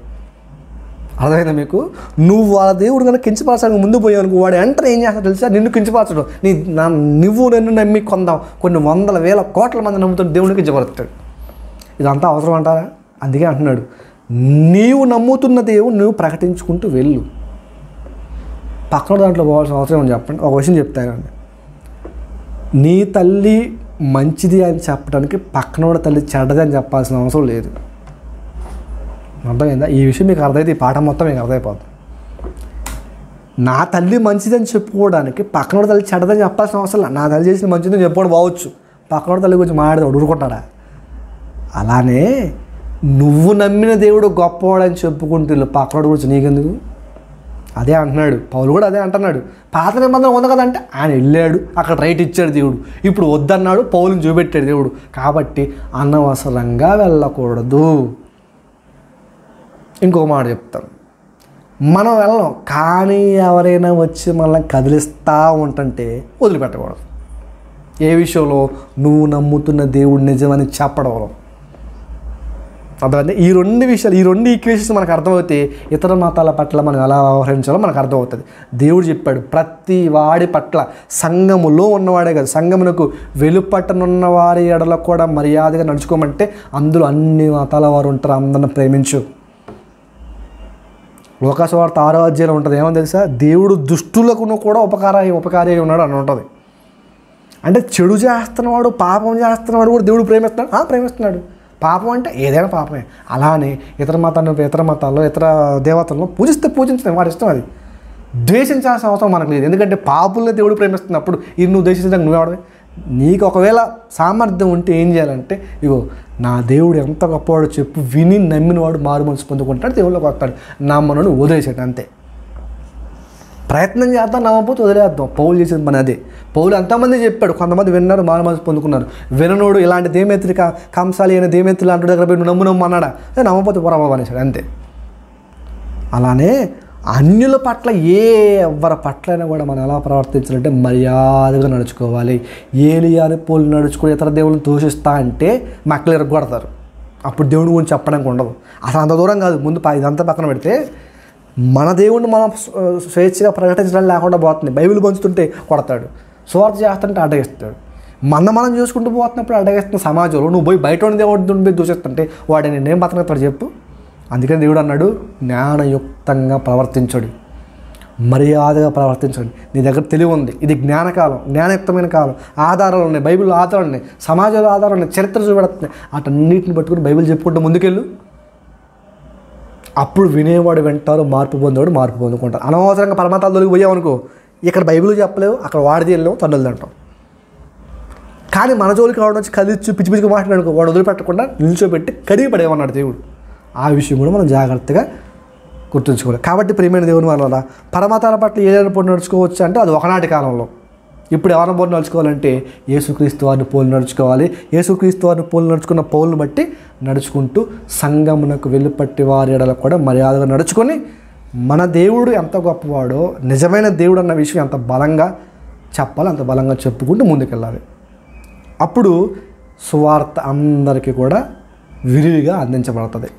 అర్థమైందా మీకు? నువ్వు వాళ్ళ దేవుడు కనుక కించపరచడానికి ముందు పోయావు అనుకో, వాడు వెంటనే ఏం చేస్తాడు తెలుసా? నిన్ను కించపరచడం. నువ్వు నన్ను నమ్మి కొన్ని వందల వేల కోట్ల మంది నమ్ముతున్న దేవుడిని కించపరుతాడు. ఇదంతా అవసరం అంటారా? అందుకే అంటున్నాడు, నీవు నమ్ముతున్న దేవుడు నువ్వు ప్రకటించుకుంటూ వెళ్ళు. పక్కన దాంట్లో పోవాల్సిన అవసరం ఏమని చెప్పండి. ఒక విషయం చెప్తానండి, నీ తల్లి మంచిది అని చెప్పడానికి పక్కన తల్లి చెడ్డది అని చెప్పాల్సిన అవసరం లేదు. అర్థమైందా? ఈ విషయం మీకు అర్థమైతే ఈ పాఠం మొత్తం మీకు అర్థమైపోతుంది. నా తల్లి మంచిదని చెప్పుకోవడానికి పక్కన తల్లి చెడ్డదని చెప్పాల్సిన అవసరం లేదు. నా తల్లి చేసిన మంచిదని చెప్పుకోవడం బావచ్చు, పక్కన తల్లి గురించి మాట్లాడతాడు ఊరుకుంటాడా? అలానే నువ్వు నమ్మిన దేవుడు గొప్పవాడని చెప్పుకుంటూ పక్కన గురించి నీకెందుకు? అదే అంటున్నాడు పౌలు కూడా, అదే అంటున్నాడు. పాత నిబంధన ఉంది కదంటే ఆయన వెళ్ళాడు, అక్కడ రైట్ ఇచ్చాడు దేవుడు. ఇప్పుడు వద్దన్నాడు, పౌలుని చూపెట్టాడు దేవుడు. కాబట్టి అనవసరంగా వెళ్ళకూడదు. ఇంకో మాట చెప్తాను, మనం వెళ్ళం కానీ ఎవరైనా వచ్చి మనల్ని కదిలిస్తూ ఉంటుంటే వదిలిపెట్టకూడదు. ఏ విషయంలో? నువ్వు నమ్ముతున్న దేవుడు నిజమని చెప్పడంలో. అర్థమైంది. ఈ రెండు విషయాలు, ఈ రెండు ఈక్వేషన్స్ మనకు అర్థమవుతే ఇతర మతాల పట్ల మనం ఎలా వ్యవహరించాలో మనకు అర్థమవుతుంది. దేవుడు చెప్పాడు ప్రతి వాడి పట్ల, సంఘములో ఉన్నవాడే కాదు, సంఘమునకు వెలుపట్టనున్న వారి ఎడల కూడా మర్యాదగా నడుచుకోమంటే అందులో అన్ని మతాల వారు ఉంటారు, అందరిని ప్రేమించు. లోకాసువార్త 6వ అధ్యాయంలో ఉంటుంది, ఏమని తెలుసా? దేవుడు దుష్టులకు కూడా ఉపకారి ఉన్నాడు అని ఉంటుంది. అంటే చెడు చేస్తున్నవాడు, పాపం చేస్తున్నవాడు కూడా దేవుడు ప్రేమిస్తున్నాడు. పాపం అంటే ఏదైనా పాపమే. అలానే ఇతర మతాల్లో ఇతర దేవతలను పూజించడం వాడి ఇష్టం. అది ద్వేషించాల్సిన అవసరం మనకు లేదు, ఎందుకంటే పాపుల్ని దేవుడు ప్రేమిస్తున్నప్పుడు ఇది నువ్వు ద్వేషించడానికి నువ్వెవడమే? నీకు ఒకవేళ సామర్థ్యం ఉంటే ఏం చేయాలంటే, ఇగో నా దేవుడు ఎంత గొప్పవాడో చెప్పు, విని నమ్మినవాడు మారు మనసు పొందుకుంటాడు, దేవుళ్ళకి వస్తాడు. నమ్మను వదిలేసాడు అంతే. ప్రయత్నం చేద్దాం, నమ్మకపోతే వదిలేద్దాం. పౌలు చేసిన పని అదే. పౌలు ఎంతమంది చెప్పాడు, కొంతమంది విన్నారు, మారు మనసు పొందుకున్నారు. విననోడు ఇలాంటి దేమేత్రిక కంసాలి అయిన దేమేత్రి లాంటి దగ్గర పోయి నువ్వు నమ్ము అన్నాడా? నమ్మకపోతే పొరబాబు అనేసాడు అంతే. అలానే అన్యుల పట్ల ఎవరి పట్లైనా కూడా మనం ఎలా ప్రవర్తించాలంటే మర్యాదగా నడుచుకోవాలి. ఏలియాని పోలు నడుచుకుని ఇతర దేవుళ్ళని దూషిస్తా అంటే మక్కలు ఎరగొడతారు. అప్పుడు దేవుని గురించి చెప్పడానికి ఉండదు. అసలు అంత దూరం కాదు. ముందు ఇదంతా పక్కన పెడితే మన దేవుడిని మనం స్వేచ్ఛగా ప్రకటించడం లేకుండా పోతుంది. బైబిల్ పంచుతుంటే కొడతాడు, సువార్త చేస్తుంటే అడ్డగిస్తాడు. మనం చూసుకుంటూ పోతున్నప్పుడు అడ్డగిస్తున్న సమాజంలో నువ్వు పోయి బయట ఉన్న దేవుడిని పోయి దూషిస్తుంటే వాడిని నేనేం బతకతాడు చెప్పు? అందుకని దేవుడు అన్నాడు, జ్ఞానయుక్తంగా ప్రవర్తించడు, మర్యాదగా ప్రవర్తించండి. నీ దగ్గర తెలివి ఉంది, ఇది జ్ఞానకాలం, జ్ఞానయుక్తమైన కాలం. ఆధారాలు ఉన్నాయి, బైబిల్లో ఆధారాలు ఉన్నాయి, సమాజంలో ఆధారాలు ఉన్నాయి, చరిత్ర చూపెడుతున్నాయి. అటన్నిటిని పట్టుకుని బైబిల్ చెప్పుకుంటూ ముందుకెళ్ళు. అప్పుడు వినేవాడు వింటారు, మార్పు పొందేవాడు మార్పు పొందుకుంటారు. అనవసరంగా పరమతాలు తొలగి పోయామనుకో, ఇక్కడ బైబిల్ చెప్పలేవు, అక్కడ వాడిది వెళ్ళలేవు, తన్నులు తింటాం. కానీ మన జోలికి వాడు వచ్చి కలిసి పిచ్చి పిచ్చిగా మాట్లాడుకో, వాడు వదిలిపెట్టకుండా నిల్చోబెట్టి కడిగి పడేయమన్నాడు దేవుడు. ఆ విషయం కూడా మనం జాగ్రత్తగా గుర్తుంచుకోవాలి. కాబట్టి ప్రియమైన దేవుని వల్ల పరమతాల పట్ల ఏదైనా పోటీ నడుచుకోవచ్చు అంటే అది ఒకనాటి కాలంలో. ఇప్పుడు ఎవరిని పోటీ నడుచుకోవాలంటే యేసుక్రీస్తు వారిని పోలి నడుచుకోవాలి. యేసుక్రీస్తు వారిని పోలి నడుచుకున్న పౌలుని బట్టి నడుచుకుంటూ సంఘమునకు వెలుపట్టి వారి ఎడలకు కూడా మర్యాదగా నడుచుకొని మన దేవుడు ఎంత గొప్పవాడో, నిజమైన దేవుడు అన్న విషయం ఎంత బలంగా చెప్పాలి అంత బలంగా చెప్పుకుంటూ ముందుకెళ్ళాలి. అప్పుడు సువార్త అందరికీ కూడా విరివిగా అందించబడుతుంది.